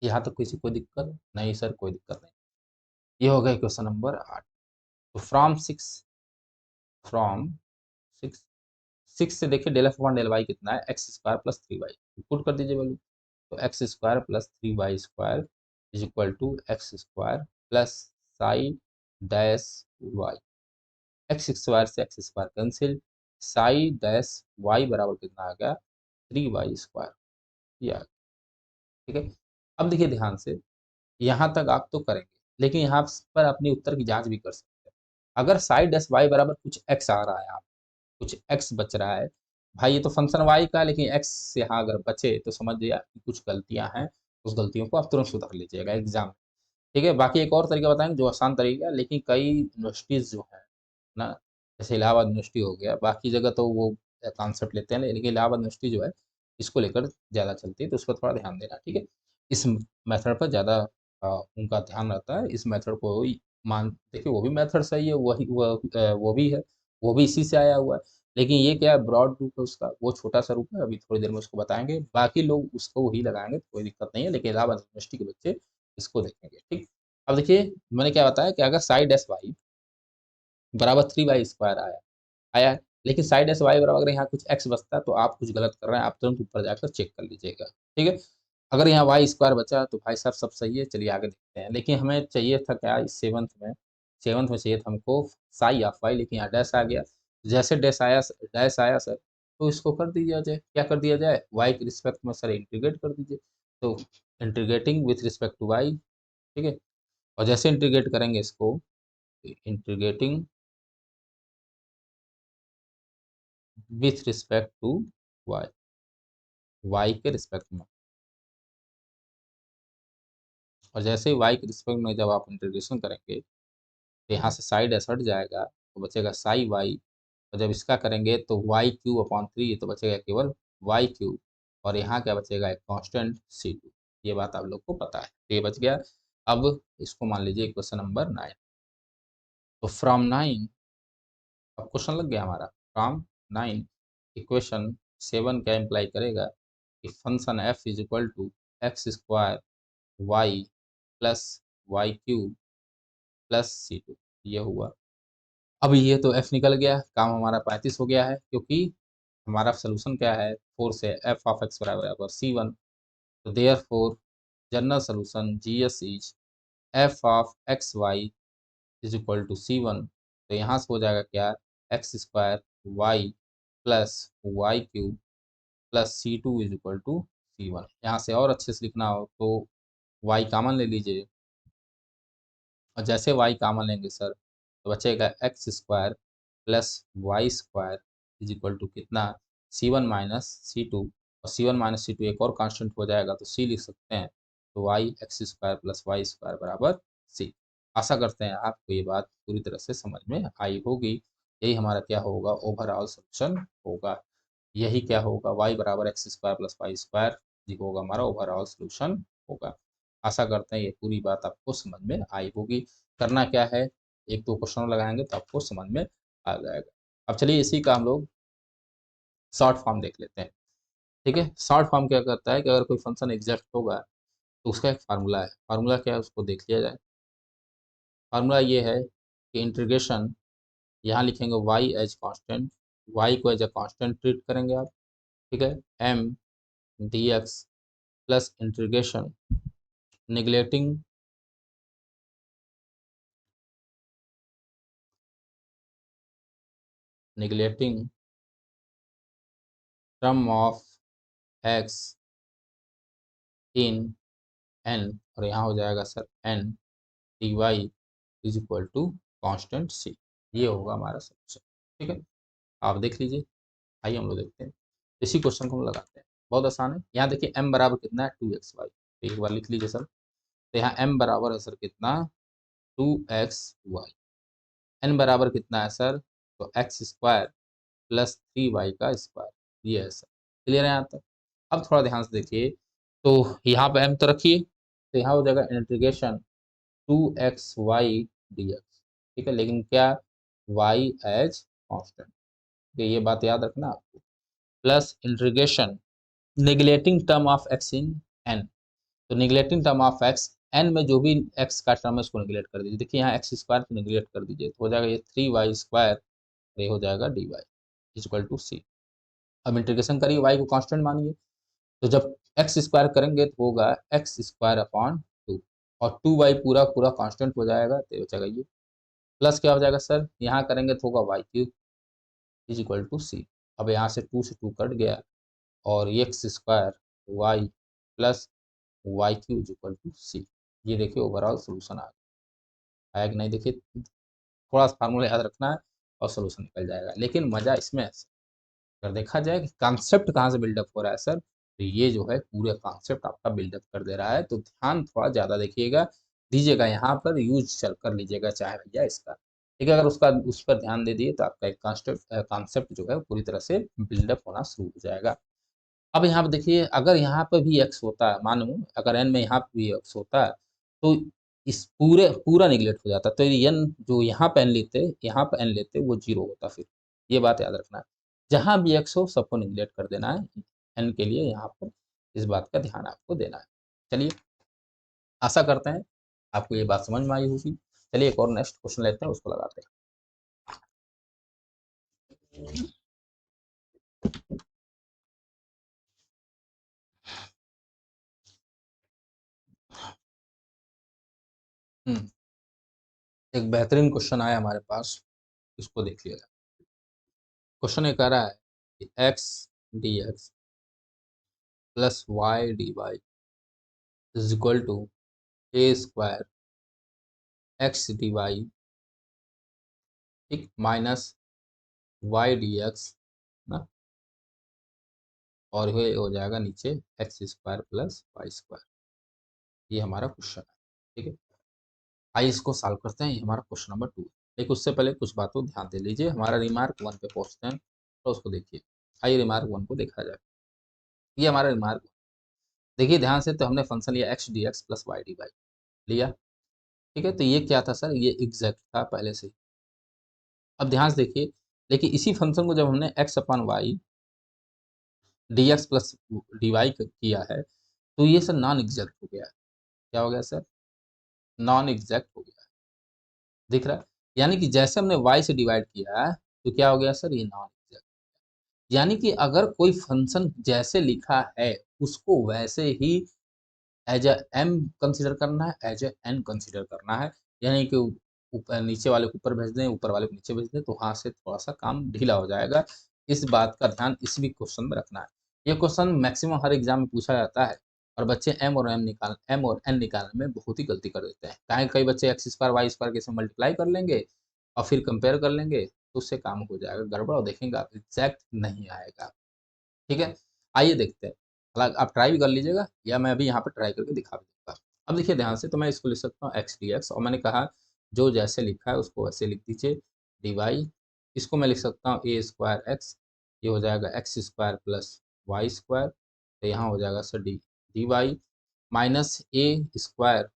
यहाँ तक किसी कोई दिक्कत नहीं? सर कोई दिक्कत नहीं। ये हो गया क्वेश्चन नंबर 8। तो फ्रॉम सिक्स सिक्स से देखिए del F upon del y कितना है? X square plus 3y, put कर दीजिए वैल्यू। तो x square plus 3y square is equal to x square plus psi dash y. X square से x square cancel, psi dash y बराबर कितना आ गया? 3y square. ये आ गया। ठीक है, अब देखिए ध्यान से, यहाँ तक आप तो करेंगे, लेकिन यहाँ पर अपने उत्तर की जांच भी कर सकते हैं। अगर साई डैश वाई बराबर कुछ एक्स आ रहा है, कुछ एक्स बच रहा है, भाई ये तो फंक्शन वाई का, लेकिन एक्स यहाँ अगर बचे तो समझ लिया कि कुछ गलतियाँ हैं, उस गलतियों को आप तुरंत सुधार लीजिएगा एग्जाम। ठीक है, बाकी एक और तरीका बताएंगे जो आसान तरीका है, लेकिन कई यूनिवर्सिटीज़ जो है ना, जैसे इलाहाबाद यूनिवर्सिटी हो गया, बाकी जगह तो वो कॉन्सेप्ट लेते हैं, लेकिन इलाहाबाद यूनिवर्सिटी जो है इसको लेकर ज़्यादा चलती है, तो उस पर थोड़ा ध्यान देना। ठीक है, इस मेथड पर ज़्यादा उनका ध्यान रहता है, इस मेथड को ही मान देखिए, वो भी मेथड सही है, वही वो भी है, वो भी इसी से आया हुआ है, लेकिन ये क्या है, ब्रॉड रूप है उसका, वो छोटा सा रूप है, अभी थोड़ी देर में उसको बताएंगे, बाकी लोग उसको वही लगाएंगे, कोई दिक्कत नहीं है, लेकिन इलाहाबाद यूनिवर्सिटी के बच्चे इसको देखेंगे। ठीक, अब देखिए मैंने क्या बताया कि अगर साइड एस वाई बराबर 3y² आया है, लेकिन साइड एस वाई बराबर अगर यहाँ कुछ एक्स बचता है तो आप कुछ गलत कर रहे हैं, आप तुरंत ऊपर जाकर चेक कर लीजिएगा। ठीक है, अगर यहाँ y² बचा तो भाई साहब सब सही है, चलिए आगे देखते हैं। लेकिन हमें चाहिए था क्या इस सेवंथ में चाहिए था हमको साई ऑफ वाई, लेकिन यहाँ डैश आ गया। जैसे डैश आया सर, तो इसको कर दिया जाए, क्या कर दिया जाए, वाई के रिस्पेक्ट में सर इंटीग्रेट कर दीजिए। तो integrating with respect to y, ठीक है, और जैसे इंटीग्रेट करेंगे इसको, integrating with respect to y, y के रिस्पेक्ट में, और जैसे ही वाई के रिस्पेक्ट में जब आप इंटीग्रेशन करेंगे तो यहाँ से साइड एस हट जाएगा, तो बचेगा साई वाई, और जब इसका करेंगे तो वाई क्यू अपॉन 3, तो बचेगा केवल वाई क्यू, और यहाँ क्या बचेगा, एक कांस्टेंट C2। ये बात आप लोग को पता है, तो ये बच गया। अब इसको मान लीजिए क्वेश्चन नंबर 9। तो फ्रॉम 9, अब क्वेश्चन लग गया हमारा, फ्रॉम 9 इक्वेशन 7 क्या इम्प्लाई करेगा कि function f is equal to x² y plus y cube plus C2, ये हुआ। अब ये तो f निकल गया, काम हमारा 35 हो गया है, क्योंकि हमारा सोल्यूशन क्या है, 4 से f ऑफ x बराबर C1, तो therefore general solution GS is f of x y is equal to C1। तो यहाँ से हो जाएगा क्या, x² y plus y cube plus C2 is equal to C1। यहाँ से और अच्छे से लिखना हो तो y कॉमन ले लीजिए, और जैसे y कॉमन लेंगे सर, तो बचेगा x² plus y² is equal to कितना, C1 माइनस C2, और C1 माइनस C2 एक और कांस्टेंट हो जाएगा तो C लिख सकते हैं, तो y x² प्लस y² बराबर C। आशा करते हैं आपको ये बात पूरी तरह से समझ में आई होगी। यही हमारा क्या होगा, ओवरऑल सोल्यूशन होगा। यही क्या होगा, y बराबर x² प्लस y², ये होगा हमारा ओवरऑल सोल्यूशन होगा। आशा करते हैं ये पूरी बात आपको समझ में आई होगी। करना क्या है, एक दो क्वेश्चन लगाएंगे तो आपको समझ में आ जाएगा। अब चलिए इसी का हम लोग शॉर्ट फॉर्म देख लेते हैं। ठीक है, शॉर्ट फॉर्म क्या करता है कि अगर कोई फंक्शन एग्जैक्ट होगा तो उसका एक फार्मूला है, फार्मूला क्या है उसको देख लिया जाए। फार्मूला ये है कि इंटीग्रेशन, यहाँ लिखेंगे y एज कांस्टेंट, y को एज ए कांस्टेंट ट्रीट करेंगे आप। ठीक है, m dx plus integration neglecting neglecting sum of x in n, और यहाँ हो जाएगा sir n dy is equal to constant c। ये होगा हमारा सोल्यूशन। ठीक है, आप देख लीजिए। आइए हम लोग देखते हैं, इसी क्वेश्चन को हम लगाते हैं, बहुत आसान है। यहाँ देखिए m बराबर कितना है, 2xy, तो एक बार लिख लीजिए सर। तो यहाँ m बराबर है सर कितना, 2xy। n बराबर कितना है सर, तो x² प्लस 3y का स्क्वायर, ये है सर। क्लियर है यहाँ तक। अब थोड़ा ध्यान से देखिए, तो यहाँ पे m तो रखिए, तो यहाँ हो जाएगा इंटीग्रेशन 2xy dx। ठीक है, लेकिन क्या, y एज कांस्टेंट, तो ये बात याद रखना आपको, plus integration neglecting term of x in n। तो neglecting term of x, n में जो भी x का टर्म है उसको निगलेक्ट कर दीजिए। देखिए यहाँ x² को निगलेक्ट कर दीजिए, तो हो जाएगा ये 3y², ये हो जाएगा dy इक्वल टू c। अब इंटीग्रेशन करिए, y को कांस्टेंट मानिए, तो जब x² करेंगे तो होगा x² अपॉन 2, और 2y पूरा पूरा कांस्टेंट हो जाएगा, तो ये बचेगा ये, प्लस क्या हो जाएगा सर, यहाँ करेंगे तो होगा y³ is equal to c। अब यहाँ से 2 से 2 कट गया, और x² y plus y³ is equal to c। ये देखिए ओवरऑल सोल्यूशन आ गया है कि नहीं, देखिए थोड़ा सा फार्मूला याद रखना है, और सोल्यूशन निकल जाएगा। लेकिन मज़ा इसमें है अगर देखा जाए कि कॉन्सेप्ट कहाँ से बिल्डअप हो रहा है सर, तो ये जो है पूरे कॉन्सेप्ट आपका बिल्डअप कर दे रहा है, तो ध्यान थोड़ा ज़्यादा देखिएगा, दीजिएगा यहाँ पर यूज़ चल कर लीजिएगा चाहे भैया इसका। ठीक है, अगर उसका उस पर ध्यान दे दिए तो आपका एक कॉन्सेप्ट जो है वो पूरी तरह से बिल्डअप होना शुरू हो जाएगा। अब यहाँ पे देखिए अगर यहाँ पे भी x होता है, मानो अगर n में यहाँ पे भी x होता है, तो इस पूरा नेगलेक्ट हो जाता। तो ये n जो यहाँ पे n लेते, यहाँ पे n लेते वो 0 होता फिर। ये बात याद रखना है। जहाँ भी x हो सबको नेगलेक्ट कर देना है, n के लिए यहाँ पर इस बात का ध्यान आपको देना है। चलिए, आशा करते हैं आपको ये बात समझ में आई होगी। चलिए एक और नेक्स्ट क्वेश्चन लेते हैं, उसको लगाते हैं। हुँ, एक बेहतरीन क्वेश्चन आया हमारे पास, इसको देख लिया जाए। क्वेश्चन ये कह रहा है कि x dx plus y dy is equal to a square x D Y, ठीक, माइनस वाई डी एक्स ना, और ये हो जाएगा नीचे x square plus Y square. ये हमारा क्वेश्चन है। ठीक है, आइए इसको सॉल्व करते हैं। ये हमारा क्वेश्चन नंबर 2 है। लेकिन उससे पहले कुछ बातों ध्यान दे लीजिए। हमारा रिमार्क 1 पे पहुंचते हैं, तो उसको देखिए। आइए रिमार्क 1 को देखा जाए। ये हमारा रिमार्क, देखिए ध्यान से, तो हमने फंक्शन लिया x D x plus Y D y लिया। ठीक है, तो ये क्या था सर, ये एग्जैक्ट था पहले से। अब ध्यान से देखिए, लेकिन इसी फंक्शन को जब हमने x upon y D x plus d y किया है, तो ये सर नॉन एग्जैक्ट हो गया है। क्या हो गया सर, नॉन एग्जैक्ट हो गया है। दिख रहा है, यानी कि जैसे हमने वाई से डिवाइड किया है, तो क्या हो गया सर, ये नॉन एग्जैक्ट। यानी कि अगर कोई फंक्शन जैसे लिखा है उसको वैसे ही एज अ एम कंसीडर करना है, एज अ एन कंसीडर करना है। यानी कि ऊपर नीचे वाले को ऊपर भेज दें, ऊपर वाले को नीचे भेज दें, तो वहाँ से थोड़ा-सा काम ढीला हो जाएगा। इस बात का ध्यान इस भी क्वेश्चन में रखना है। ये क्वेश्चन मैक्सिमम हर एग्ज़ाम में पूछा जाता है, और बच्चे एम और एन निकालने में बहुत ही गलती कर देते हैं। काहे कई बच्चे एक्स स्क्वायर, वाई स्क्वायर के से मल्टीप्लाई कर लेंगे और फिर कंपेयर कर लेंगे, तो उससे काम हो जाएगा गड़बड़, और देखेंगे आप एग्ज़ैक्ट नहीं आएगा। ठीक है? आइए देखते हैं। आप ट्राई भी कर लीजिएगा, या मैं अभी यहाँ पे ट्राई करके दिखा भी दूँगा। अब देखिए ध्यान से, तो मैं इसको लिख सकता हूँ एक्स डी एक्स, और मैंने कहा जो जैसे लिखा है उसको वैसे लिख दीजिए। डी वाई, इसको मैं लिख सकता हूँ ए स्क्वायर एक्स, ये हो जाएगा x square plus Y square, तो यहाँ हो जाएगा sir d y minus a square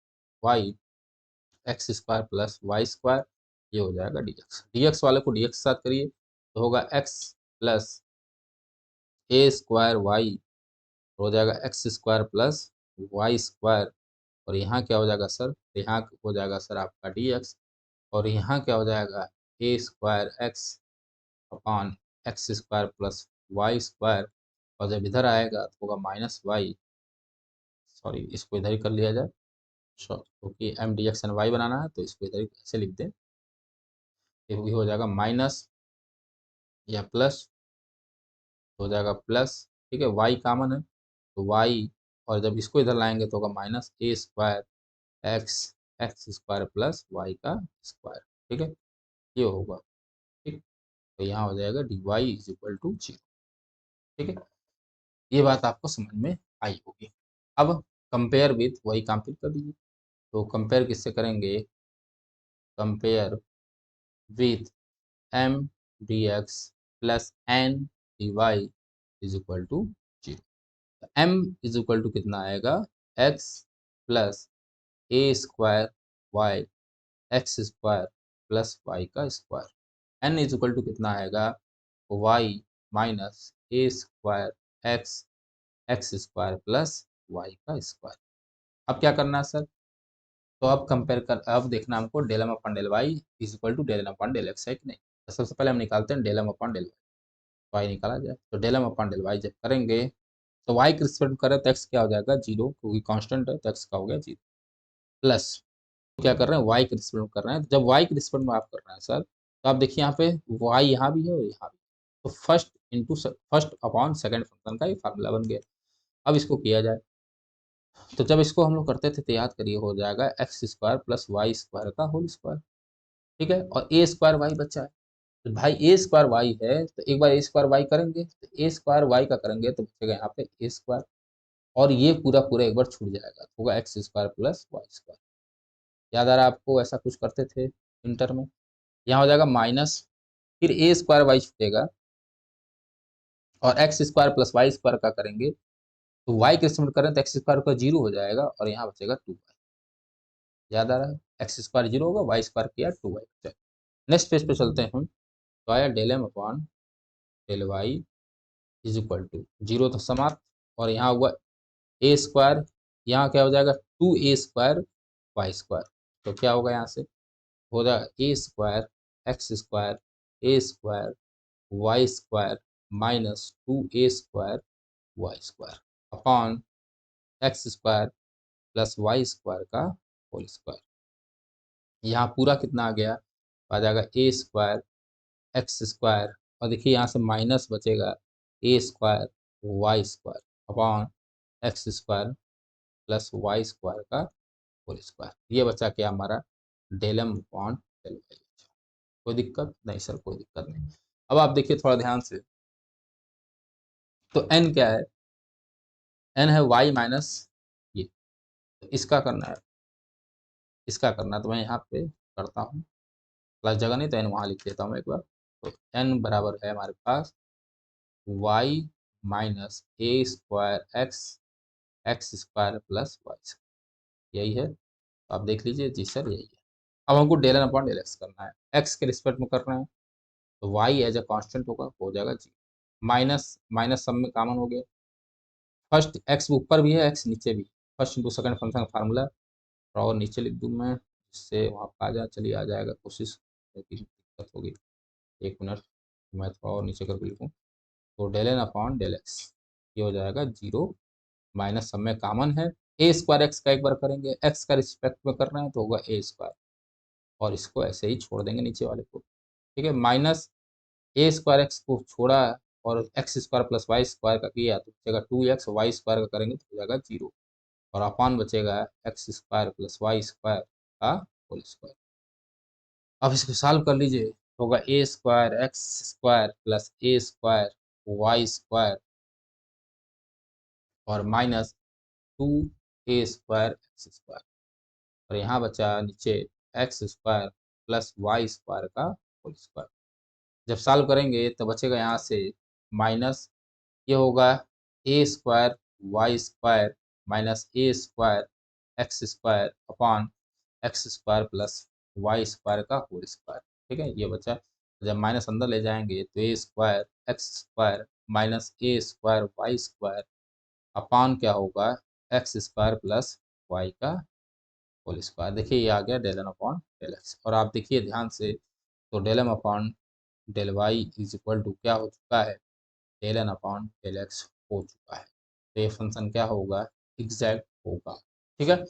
y x square plus Y square, ये हो जाएगा डी एक्स। डी एक्स वाले को डी एक्स के साथ करिए, तो होगा x plus a square y, हो जाएगा x square plus Y square, और यहाँ क्या हो जाएगा सर, यहाँ हो जाएगा सर आपका डी एक्स, और यहाँ क्या हो जाएगा a square x upon x square plus Y square, और जब इधर आएगा तो होगा माइनस वाई, सॉरी इसको इधर ही कर लिया जाए, क्योंकि m D x n y बनाना है, तो इसको इधर ही ऐसे लिख दें, ये भी हो जाएगा माइनस या प्लस, हो जाएगा प्लस। ठीक है, वाई कॉमन है, तो वाई, और जब इसको इधर लाएंगे तो होगा minus a square x x square plus y का स्क्वायर। ठीक है, ये होगा। ठीक, तो यहाँ हो जाएगा d Y is equal to 0। ठीक है, ये बात आपको समझ में आई होगी। अब कंपेयर विथ, वही कंपेयर कर दीजिए, तो कंपेयर किससे करेंगे, compare with M D x plus N D Y is equal to 0। M is equal to कितना आएगा, x plus a square y x square plus y का square. N is equal to कितना आएगा, y minus a square x x square plus y का square. अब क्या करना है सर, तो अब कंपेयर कर, अब देखना हमको del M upon del Y is equal to del M upon del x है कि नहीं। तो सबसे पहले हम निकालते हैं del M upon del y, निकाला जाए, तो del M upon del y जब करेंगे, तो वाई के रिस्पेक्ट में करें तो एक्स क्या हो जाएगा 0, क्योंकि कांस्टेंट है, तो एक्स का हो गया 0, प्लस क्या कर रहे हैं, वाई के रिस्पेक्ट में कर रहे हैं। तो जब वाई के रिस्पेक्ट में आप कर रहे हैं सर, तो आप देखिए यहाँ पे वाई यहाँ भी है और यहाँ भी, तो फर्स्ट अपॉन सेकंड फंक्शन का ये फार्मूला बन गया। अब इसको किया जाए, तो जब इसको हम लोग करते थे तो याद करिए, हो जाएगा x square plus Y square का होल स्क्वायर। ठीक है, और ए स्क्वायर वाई बचा है, तो भाई ए स्क्वायर वाई है, तो एक बार ए स्क्वायर वाई करेंगे, तो ए स्क्वायर वाई का करेंगे तो बचेगा यहाँ पे ए स्क्वायर, और ये पूरा पूरा एक बार छूट जाएगा, तो होगा x square plus Y square. याद आ रहा है आपको, ऐसा कुछ करते थे इंटर में। यहाँ हो जाएगा माइनस, फिर ए स्क्वायर वाई छूटेगा, और x square plus Y square का करेंगे, तो वाई के स्टूडेंट करें तो एक्स स्क्वायर का जीरो हो जाएगा, और यहाँ बचेगा 2y। याद आ रहा है, एक्स स्क्वायर जीरो होगा, वाई स्क्वायर किया 2y। नेक्स्ट पेज पे चलते हैं। तो आया del M upon del Y is equal to zero तो समाप्त, और यहाँ हुआ ए स्क्वायर, यहाँ क्या हो जाएगा 2a² वाई स्क्वायर। तो क्या होगा यहाँ से, हो जाएगा a square x square a square y square minus 2a² y square upon x square plus Y square का होल स्क्वायर। यहाँ पूरा कितना आ गया, आ जाएगा ए स्क्वायर एक्स स्क्वायर, और देखिए यहाँ से माइनस बचेगा a square y square upon x square plus Y square का होल स्क्वायर। ये बचा क्या हमारा, del M upon del y. कोई दिक्कत नहीं सर, कोई दिक्कत नहीं। अब आप देखिए थोड़ा ध्यान से, तो एन क्या है, एन है वाई माइनस ये, तो इसका करना है, इसका करना है, तो मैं यहाँ पे करता हूँ, प्लस जगह नहीं तो एन वहाँ लिख देता हूँ एक बार। तो एन बराबर है हमारे पास y minus a square x x square plus y, यही है। तो आप देख लीजिए, जी सर यही है। अब हमको del N upon del x करना है, एक्स के रिस्पेक्ट में कर रहे हैं, तो वाई एज अ कांस्टेंट होगा, हो जाएगा जी, माइनस माइनस सब में कॉमन हो गया, फर्स्ट एक्स ऊपर भी है एक्स नीचे भी, first into second function formula, और नीचे लिख दूँ मैं, जिससे वहाँ पर आ जा, चलिए आ जाएगा, कोशिश, लेकिन दिक्कत होगी, एक मिनट, मैं थोड़ा और नीचे करके लिखूँ। तो del N upon del x, ये हो जाएगा जीरो, माइनस सब में कॉमन है, ए स्क्वायर एक्स का एक बार करेंगे, एक्स का रिस्पेक्ट में कर रहे हैं तो होगा ए स्क्वायर, और इसको ऐसे ही छोड़ देंगे नीचे वाले को, ठीक है, माइनस ए स्क्वायर एक्स को छोड़ा, और x square plus Y square का किया तो बचेगा 2x, वाई स्क्वायर का करेंगे तो हो जाएगा जीरो, और अपान बचेगा x square plus Y square का होल स्क्वायर। अब इसको सॉल्व कर लीजिए, तो होगा a square x square plus a square y square, और माइनस 2a² एक्स स्क्वायर, और यहाँ बचा नीचे x square plus Y square का होल स्क्वायर। जब सॉल्व करेंगे तो बचेगा यहाँ से माइनस, ये होगा a square y square minus a square x square upon x square plus Y square का होल स्क्वायर, ठीक है, ये बचा। जब माइनस अंदर ले जाएंगे तो a square x square minus a square y square upon क्या होगा, एक्स स्क्वायर प्लस वाई का होल स्क्वायर। देखिए ये आ गया del N upon del x, और आप देखिए ध्यान से, तो del M upon del Y is equal to क्या हो चुका है, del N upon del x हो चुका है। तो ये फंक्शन क्या होगा, एग्जैक्ट होगा, ठीक है।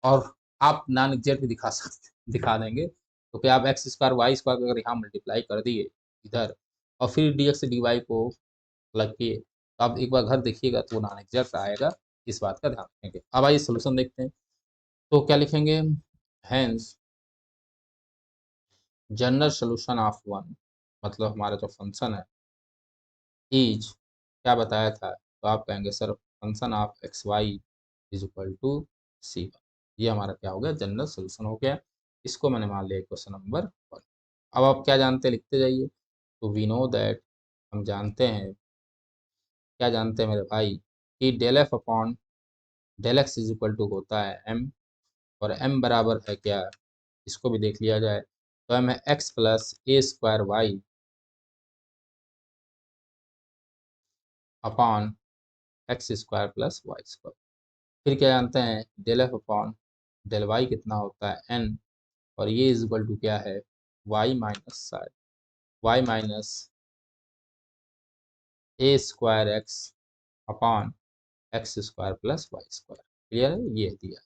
और आप नॉन एग्जैक्ट भी दिखा सकते, दिखा देंगे, तो क्या आप एक्स स्क्वायर वाई स्क्वायर अगर यहाँ मल्टीप्लाई कर दिए इधर, और फिर डी एक्स डी वाई को लग किए, तो आप एक बार घर देखिएगा तो नॉन एग्जैक्ट आएगा, इस बात का ध्यान रखेंगे। अब आइए सोल्यूशन देखते हैं, तो क्या लिखेंगे, hence general solution of one, मतलब हमारा जो फंक्शन है इज, क्या बताया था, तो आप कहेंगे sir function of x y is equal to c one, ये हमारा क्या हो गया, जनरल सोल्यूशन हो गया। इसको मैंने मान लिया क्वेश्चन नंबर 1। अब आप क्या जानते हैं लिखते जाइए। तो वी नो दैट, हम जानते हैं, क्या जानते हैं मेरे भाई, कि del F upon del x is equal to होता है एम, और एम बराबर है क्या, इसको भी देख लिया जाए, तो एम है x plus a square y upon x square plus Y square. फिर क्या जानते हैं, del F upon del y कितना होता है एन, और ये इज इक्वल टू क्या है, y minus y minus a square x upon x square plus Y square. Clear है, ये दिया,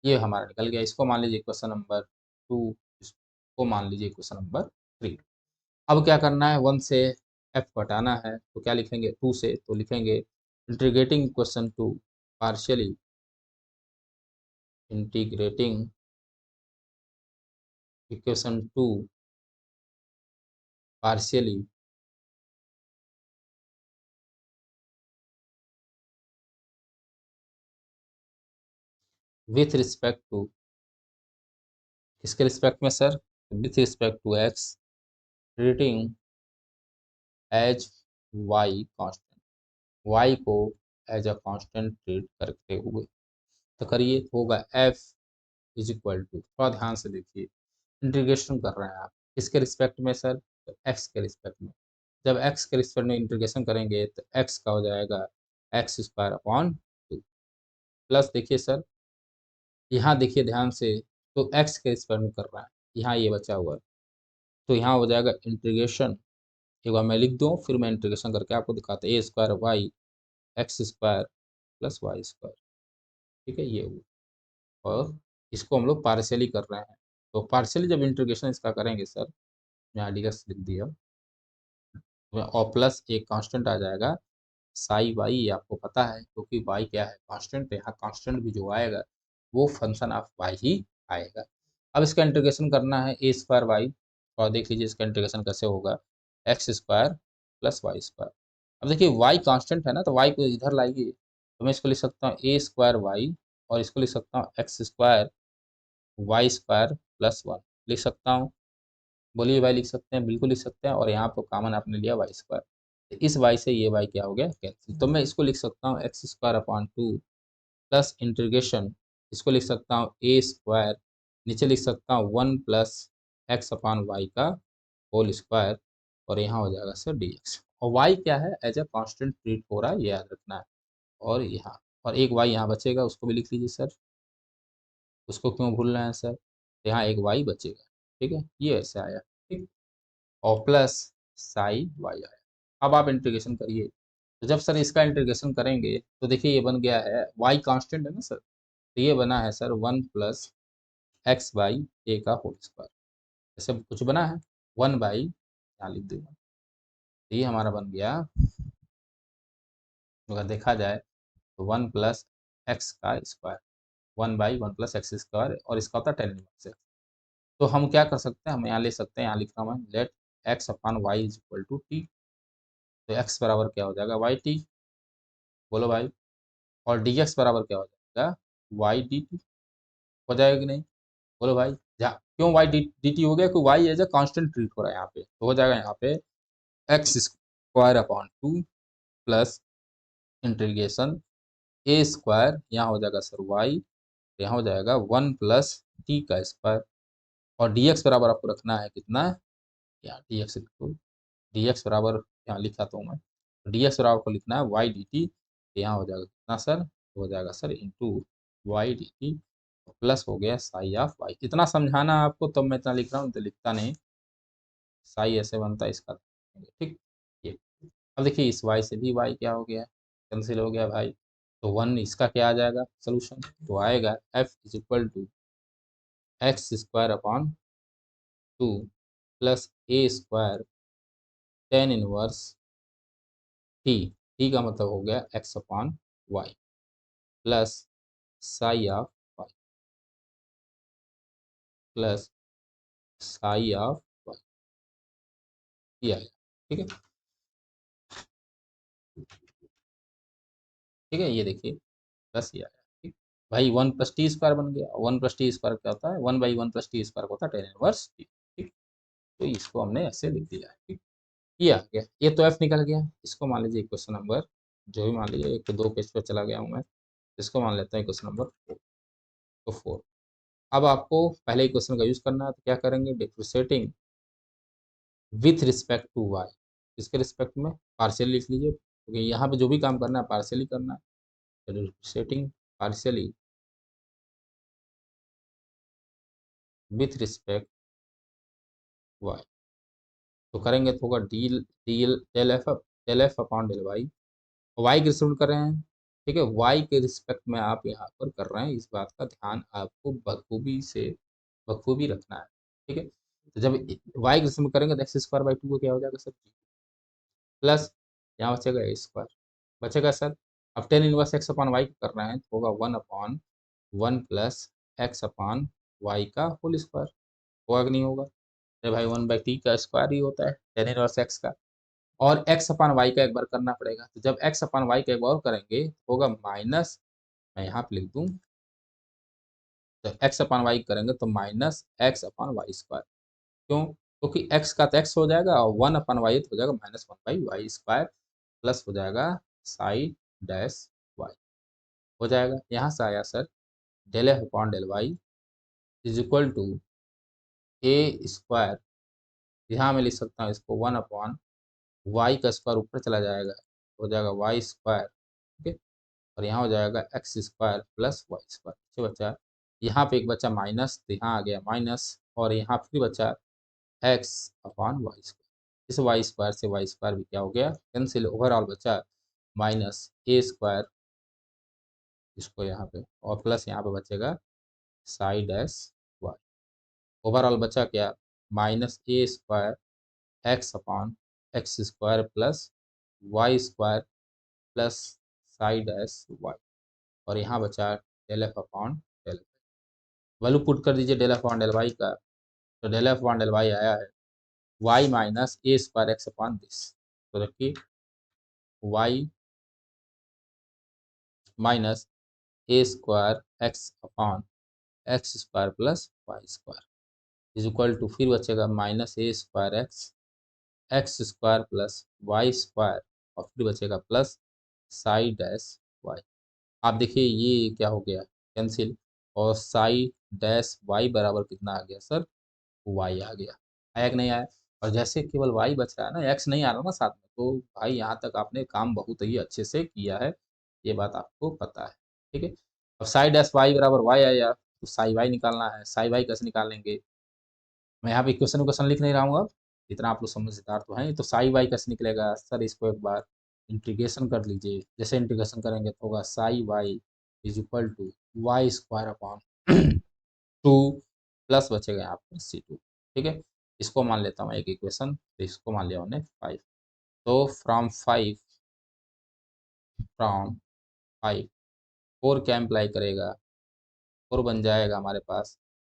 ये हमारा निकल गया। इसको मान लीजिए क्वेश्चन नंबर 2, इसको मान लीजिए क्वेश्चन नंबर 3। अब क्या करना है, 1 से एफ घटाना है, तो क्या लिखेंगे, 2 से तो लिखेंगे integrating question two partially integrating equation 2 partially with respect to, किसके रिस्पेक्ट में sir? With respect to x, treating as y constant, y को एज अ कांस्टेंट ट्रीट करते हुए। तो करिए, तो होगा एफ इज इक्वल टू, थोड़ा ध्यान से देखिए, इंटीग्रेशन कर रहे हैं आप किसके रिस्पेक्ट में सर? तो एक्स के रिस्पेक्ट में। जब एक्स के रिस्पेक्ट में इंटीग्रेशन करेंगे तो एक्स का हो जाएगा x square upon two, plus देखिए सर, यहाँ देखिए ध्यान से, तो एक्स के रिस्पेक्ट में कर रहा है, यहाँ ये बचा हुआ है, तो यहाँ हो जाएगा इंटीग्रेशन, एक बार मैं लिख दूँ फिर मैं इंटीग्रेशन करके आपको दिखाता हूँ, a square y x square plus Y square, ठीक है ये हुआ। और इसको हम लोग पार्शियली कर रहे हैं, तो पार्शियली जब इंटीग्रेशन इसका करेंगे सर, यहाँ डी एक्स लिख दिया, और प्लस एक कांस्टेंट आ जाएगा साई वाई, ये आपको पता है क्योंकि वाई क्या है? कांस्टेंट है, यहाँ कांस्टेंट भी जो आएगा वो फंक्शन ऑफ वाई ही आएगा। अब इसका इंटीग्रेशन करना है ए स्क्वायर वाई, और देख लीजिए इसका इंटीग्रेशन कैसे होगा, x square plus Y square. अब देखिए वाई कांस्टेंट है ना, तो वाई को इधर लाइए, तो मैं इसको लिख सकता हूँ ए स्क्वायर वाई, और इसको लिख सकता हूँ x square y square plus one, लिख सकता हूँ? बोलिए भाई, लिख सकते हैं? बिल्कुल लिख सकते हैं। और यहाँ पर कॉमन आपने लिया वाई स्क्वायर, तो इस वाई से ये वाई क्या हो गया? कैंसिल। तो मैं इसको लिख सकता हूँ x square upon two plus integration, इसको लिख सकता हूँ ए स्क्वायर, नीचे लिख सकता हूँ one plus x upon Y का होल स्क्वायर, और यहाँ हो जाएगा सर डी एक्स। और वाई क्या है? एज ए कांस्टेंट ट्रीट हो रहा है, ये याद रखना है। और यहाँ, और एक वाई यहाँ बचेगा, उसको भी लिख लीजिए सर, उसको क्यों भूल रहे हैं सर? यहाँ एक वाई बचेगा, ठीक है, ये ऐसे आया, ठीक। और प्लस साई वाई आया। अब आप इंटीग्रेशन करिए, तो जब सर इसका इंटीग्रेशन करेंगे तो देखिए ये बन गया है, वाई कांस्टेंट है ना सर, तो ये बना है sir one plus x by a का होल स्क्वायर, ऐसे कुछ बना है, वन बाई, यहाँ लिख दूंगा, तो ये हमारा बन गया, अगर देखा जाए तो वन प्लस एक्स का square, one by one plus X square, और इसका होता है टेन इनवर्स एक्स। तो हम क्या कर सकते हैं, हम यहाँ ले सकते हैं, यहाँ लिख रहा हूँ मैं, let x upon y is equal to t, तो एक्स बराबर क्या हो जाएगा? वाई टी, बोलो भाई। और डी एक्स बराबर क्या हो जाएगा? वाई डी टी, हो जाएगा कि नहीं? बोलो भाई। जहाँ क्यों वाई डी डी टी हो गया? क्योंकि y as a constant treat हो रहा है यहाँ पे, तो हो जाएगा यहाँ पे x square upon two plus integration a square, यहाँ हो जाएगा सर वाई, यहाँ हो जाएगा वन प्लस टी का स्क्वायर, और डी एक्स बराबर आपको रखना है कितना? यहाँ डी एक्स, डी एक्स बराबर, यहाँ लिखा तो मैं, डी एक्स बराबर को लिखना है वाई डी टी, यहाँ हो जाएगा कितना सर? हो जाएगा sir into y d t, plus हो गया साई ऑफ वाई। इतना समझाना आपको तब मैं इतना लिख रहा हूँ, तो लिखता नहीं, साई ऐसे बनता है इसका, ठीक। ये, अब देखिए इस वाई से भी वाई क्या हो गया? कैंसिल हो गया भाई, तो वन इसका क्या आ जाएगा सोल्यूशन? तो आएगा f is equal to x square upon two plus a square tan inverse t, t का मतलब हो गया x upon y, plus psi of y, plus psi of y, ये आएगा, ठीक है, ठीक है, ये देखिए प्लस ये आया, ठीक। भाई वन प्लस टी स्क्वायर बन गया, वन प्लस टी स्क्वायर क्या होता है? One by one plus T square होता है टेन इनवर्स टी, ठीक। तो इसको हमने ऐसे लिख दिया है, ठीक। ये आ गया, ये तो एफ निकल गया, इसको मान लीजिए क्वेश्चन नंबर, जो भी मान लीजिए, एक तो दो पेज पर चला गया हूँ मैं, इसको मान लेता हूँ क्वेश्चन नंबर फोर, तो फोर। अब आपको पहले ही क्वेश्चन का यूज करना है, तो क्या करेंगे? Differentiating with respect to y, इसके रिस्पेक्ट में पार्शियल लिख लीजिए, क्योंकि यहाँ पे जो भी काम करना है पार्शियली करना है, तो differentiating partially with respect y, तो करेंगे तो होगा d d del F upon del y, y के रिस्पेक्ट कर रहे हैं, ठीक है, वाई के रिस्पेक्ट में आप यहाँ पर कर रहे हैं, इस बात का ध्यान आपको बखूबी रखना है, ठीक है। तो जब वाई के रिस्पेक्ट में करेंगे तो एक्स स्क्वायर बाई टू को क्या हो जाएगा सर? प्लस यहाँ बचेगा ए स्क्वायर, बचेगा सर। अब tan inverse x upon y कर रहे हैं, तो होगा one upon one plus x upon Y का होल स्क्वायर, होगा कि नहीं होगा? अरे भाई 1/t का स्क्वायर ही होता है टेन इनवर्स एक्स का, और एक्स अपान वाई का एक बार करना पड़ेगा। तो जब एक्स अपान वाई का एक बार करेंगे होगा माइनस, मैं यहाँ पे लिख दूँ, तो एक्स अपान वाई करेंगे तो minus x upon y square. क्यों? क्योंकि एक्स का तो एक्स हो जाएगा और वन अपान वाई तो हो जाएगा minus one by y square, plus हो जाएगा साइन डैश वाई हो जाएगा। यहाँ से आया sir del F upon del Y is equal to a square, यहाँ मैं लिख सकता हूँ इसको वन अपॉन वाई का स्क्वायर ऊपर चला जाएगा, हो जाएगा वाई स्क्वायर, ठीक है, और यहाँ हो जाएगा x square plus Y square. ठीक बच्चा, यहाँ पे एक बच्चा माइनस, तो यहाँ आ गया माइनस, और यहाँ फिर बच्चा एक्स अपॉन वाई स्क्वायर। इस वाई स्क्वायर से वाई स्क्वायर भी क्या हो गया, कैंसिल, ओवरऑल बचा माइनस ए स्क्वायर, इसको यहाँ पे, और प्लस यहाँ पे बचेगा साइड एस वाई। ओवरऑल बचा क्या, minus a square x upon x square plus Y square plus side s y, और यहाँ बचा del F upon del, value put कर दीजिए del F upon del y का, तो del F upon del y आया है y minus a square x upon this, तो रखिए y minus a square x upon x square plus Y square is equal to, फिर बचेगा minus a square x x square plus Y square, और फिर बचेगा plus psi dash Y. आप देखिए ये क्या हो गया, कैंसिल, और साई डैश वाई बराबर कितना आ गया सर, वाई आ गया। आया कि नहीं आया? और जैसे केवल वाई बच रहा है ना, एक्स नहीं आ रहा ना साथ में, तो भाई यहाँ तक आपने काम बहुत ही अच्छे से किया है, ये बात आपको पता है, ठीक है। अब साई डैश वाई बराबर वाई आया, तो साई वाई निकालना है, साई वाई कैसे निकालेंगे, मैं यहाँ पे इक्वेशन क्वेश्चन लिख नहीं रहा हूँ अब, इतना आप लोग समझदार तो हैं। तो साई वाई कैसे निकलेगा सर, इसको एक बार इंटीग्रेशन कर लीजिए, जैसे इंटीग्रेशन करेंगे तो होगा psi y is equal to y square upon two, plus बचेगा यहाँ पर सी टू, ठीक है। इसको मान लेता हूँ एक इक्वेशन, तो इसको मान लिया हमने फाइव, तो फ्रॉम फाइव फोर क्या इम्प्लाई करेगा, फोर बन जाएगा हमारे पास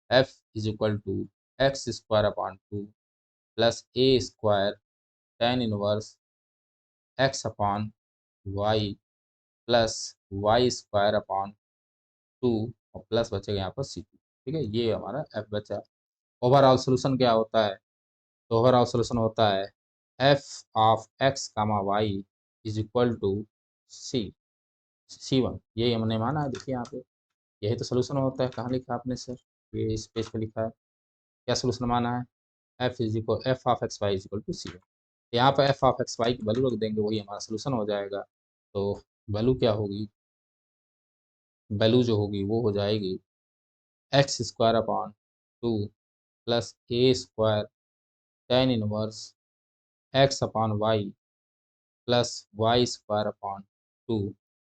f is equal to x square upon two plus a square tan inverse x upon y plus Y square upon two, और प्लस बचेगा यहाँ पर सी टू, ठीक है। ये हमारा एफ बचा। ओवरऑल सोल्यूशन क्या होता है, तो ओवरऑल सोल्यूशन होता है f of x comma Y is equal to c, c one, यही हमने माना है, देखिए यहाँ पे यही तो सोल्यूशन होता है। कहाँ लिखा आपने सर, ये इस पेज पे लिखा है, क्या सोल्यूशन माना है, f is equal f of x y is equal to c one. यहाँ पे एफ ऑफ एक्स वाई की वैल्यू रख देंगे, वही हमारा सोल्यूशन हो जाएगा। तो वैल्यू क्या होगी, वैल्यू जो होगी वो हो जाएगी x square upon two plus a square tan inverse x upon y plus Y square upon two,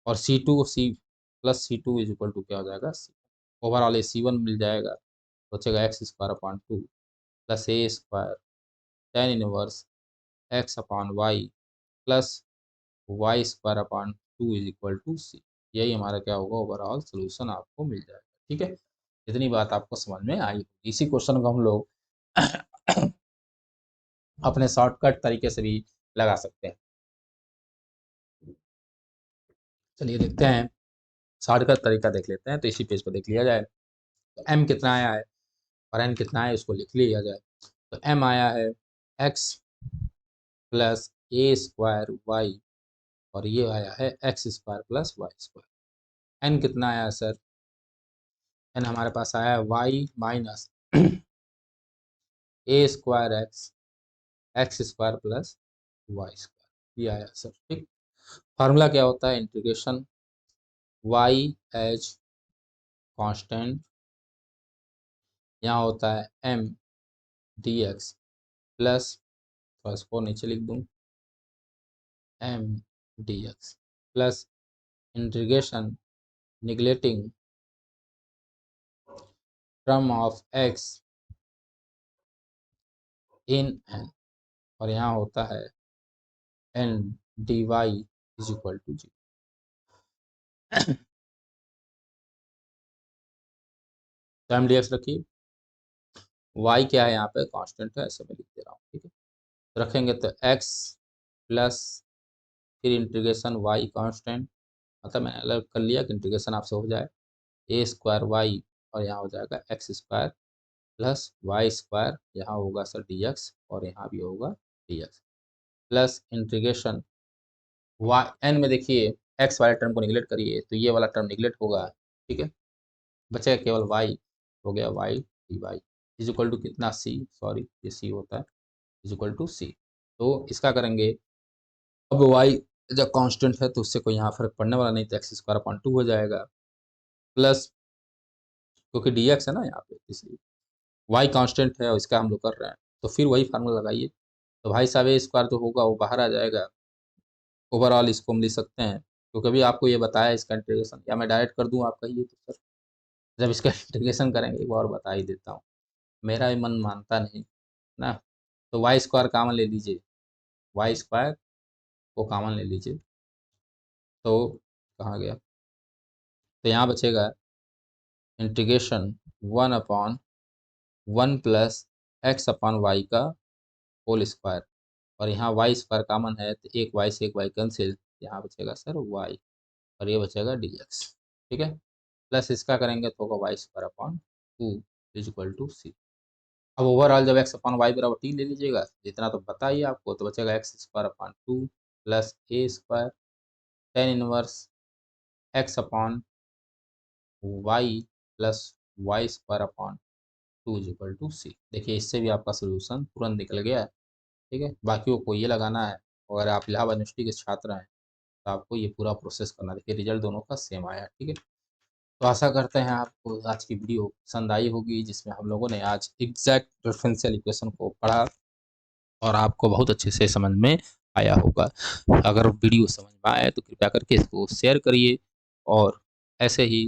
और c two c plus c two is equal to क्या हो जाएगा सी, ओवरऑल ए सी वन मिल जाएगा, बचेगा x square upon two plus a square tan inverse x upon y plus Y square upon two is equal to c. यही हमारा क्या होगा, ओवरऑल सोल्यूशन आपको मिल जाएगा, ठीक है। इतनी बात आपको समझ में आई होगी। इसी क्वेश्चन को हम लोग अपने शॉर्टकट तरीके से भी लगा सकते हैं। चलिए देखते हैं, शॉर्टकट तरीका देख लेते हैं, तो इसी पेज पर देख लिया जाए। तो एम कितना आया है और एन कितना है, इसको लिख लिया जाए। तो एम आया है x plus a square y, और ये आया है x square plus Y square. N कितना आया सर, एन हमारे पास आया है y minus a square x x square plus Y square, ये आया सर, ठीक। फार्मूला क्या होता है, इंटीग्रेशन वाई एच कांस्टेंट, यहाँ होता है एम डी एक्स प्लस, तो इसको नीचे लिख दूँ m D x plus integration neglecting term of x in n, और यहाँ होता है n D Y is equal to g. तो एम डी एक्स रखिए, वाई क्या है यहाँ पे, कांस्टेंट है, ऐसे मैं लिख दे रहा हूँ, ठीक है। तो रखेंगे तो एक्स प्लस फिर इंटीग्रेशन वाई कांस्टेंट, मतलब मैंने अलग कर लिया कि इंटीग्रेशन आपसे हो जाए, ए स्क्वायर वाई और यहाँ हो जाएगा x square plus Y square, यहाँ होगा सर डी एक्स और यहाँ भी होगा D x plus integration y एन में देखिए एक्स वाले टर्म को निगलेक्ट करिए तो ये वाला टर्म निगलेक्ट होगा, ठीक है, बचेगा केवल वाई, हो गया y D Y is equal to कितना सी, सॉरी ये सी होता है, इज इक्वल टू सी। तो इसका करेंगे, अब वाई जब कांस्टेंट है तो उससे कोई यहाँ फर्क पड़ने वाला नहीं, तो एक्स स्क्वायर अपॉन 2 हो जाएगा प्लस, क्योंकि डी एक्स है ना यहाँ पे इसलिए वाई कांस्टेंट है और इसका हम लोग कर रहे हैं, तो फिर वही फार्मूला लगाइए, तो भाई साहब ए स्क्वायर जो होगा वो बाहर आ जाएगा, ओवरऑल इसको हम लिख सकते हैं, क्योंकि अभी आपको ये बताया इसका इंटीग्रेशन, या मैं डायरेक्ट कर दूं आप कहिए तो सर, जब इसका इंटीग्रेशन करेंगे एक बार बता ही देता हूँ, मेरा भी मन मानता नहीं ना। तो वाई स्क्वायर कॉमन ले लीजिए, वाई स्क्वायर को कॉमन ले लीजिए, तो कहाँ गया, तो यहाँ बचेगा integration 1/1 plus x upon Y का होल स्क्वायर, और यहाँ वाई स्क्वायर कॉमन है तो एक वाई से एक वाई कैंसिल, यहाँ बचेगा सर वाई और ये बचेगा डी एक्स, ठीक है, प्लस इसका करेंगे तो होगा y square upon 2 is equal to c. अब ओवरऑल जब एक्स अपॉन वाई बराबर टी ले लीजिएगा, जितना तो पता ही आपको, तो बचेगा x square upon 2 plus a square tan inverse x upon y plus Y square upon 2 is equal to c. देखिए इससे भी आपका सोल्यूशन तुरंत निकल गया है, ठीक है, बाकियों को ये लगाना है, अगर आप इलाहाबाद यूनिवर्सिटी के छात्र हैं तो आपको ये पूरा प्रोसेस करना है। देखिए रिजल्ट दोनों का सेम आया, ठीक है। तो आशा करते हैं आपको आज की वीडियो पसंद आई होगी, जिसमें हम लोगों ने आज एग्जैक्ट डिफरेंशियल इक्वेशन को पढ़ा और आपको बहुत अच्छे से समझ में आया होगा। अगर वीडियो समझ में आए तो कृपया करके इसको शेयर करिए और ऐसे ही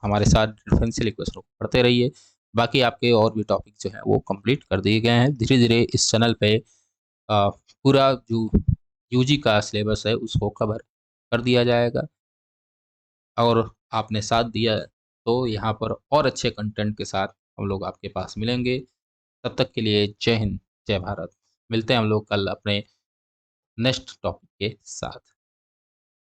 हमारे साथ डिफरेंशियल इक्वेशन को पढ़ते रहिए। बाकी आपके और भी टॉपिक जो हैं वो कंप्लीट कर दिए गए हैं। धीरे धीरे इस चैनल पे पूरा जो यूजी का सिलेबस है उसको कवर कर दिया जाएगा, और आपने साथ दिया तो यहाँ पर और अच्छे कंटेंट के साथ हम लोग आपके पास मिलेंगे। तब तक के लिए जय हिंद, जय भारत। मिलते हैं हम लोग कल अपने नेक्स्ट टॉपिक के साथ।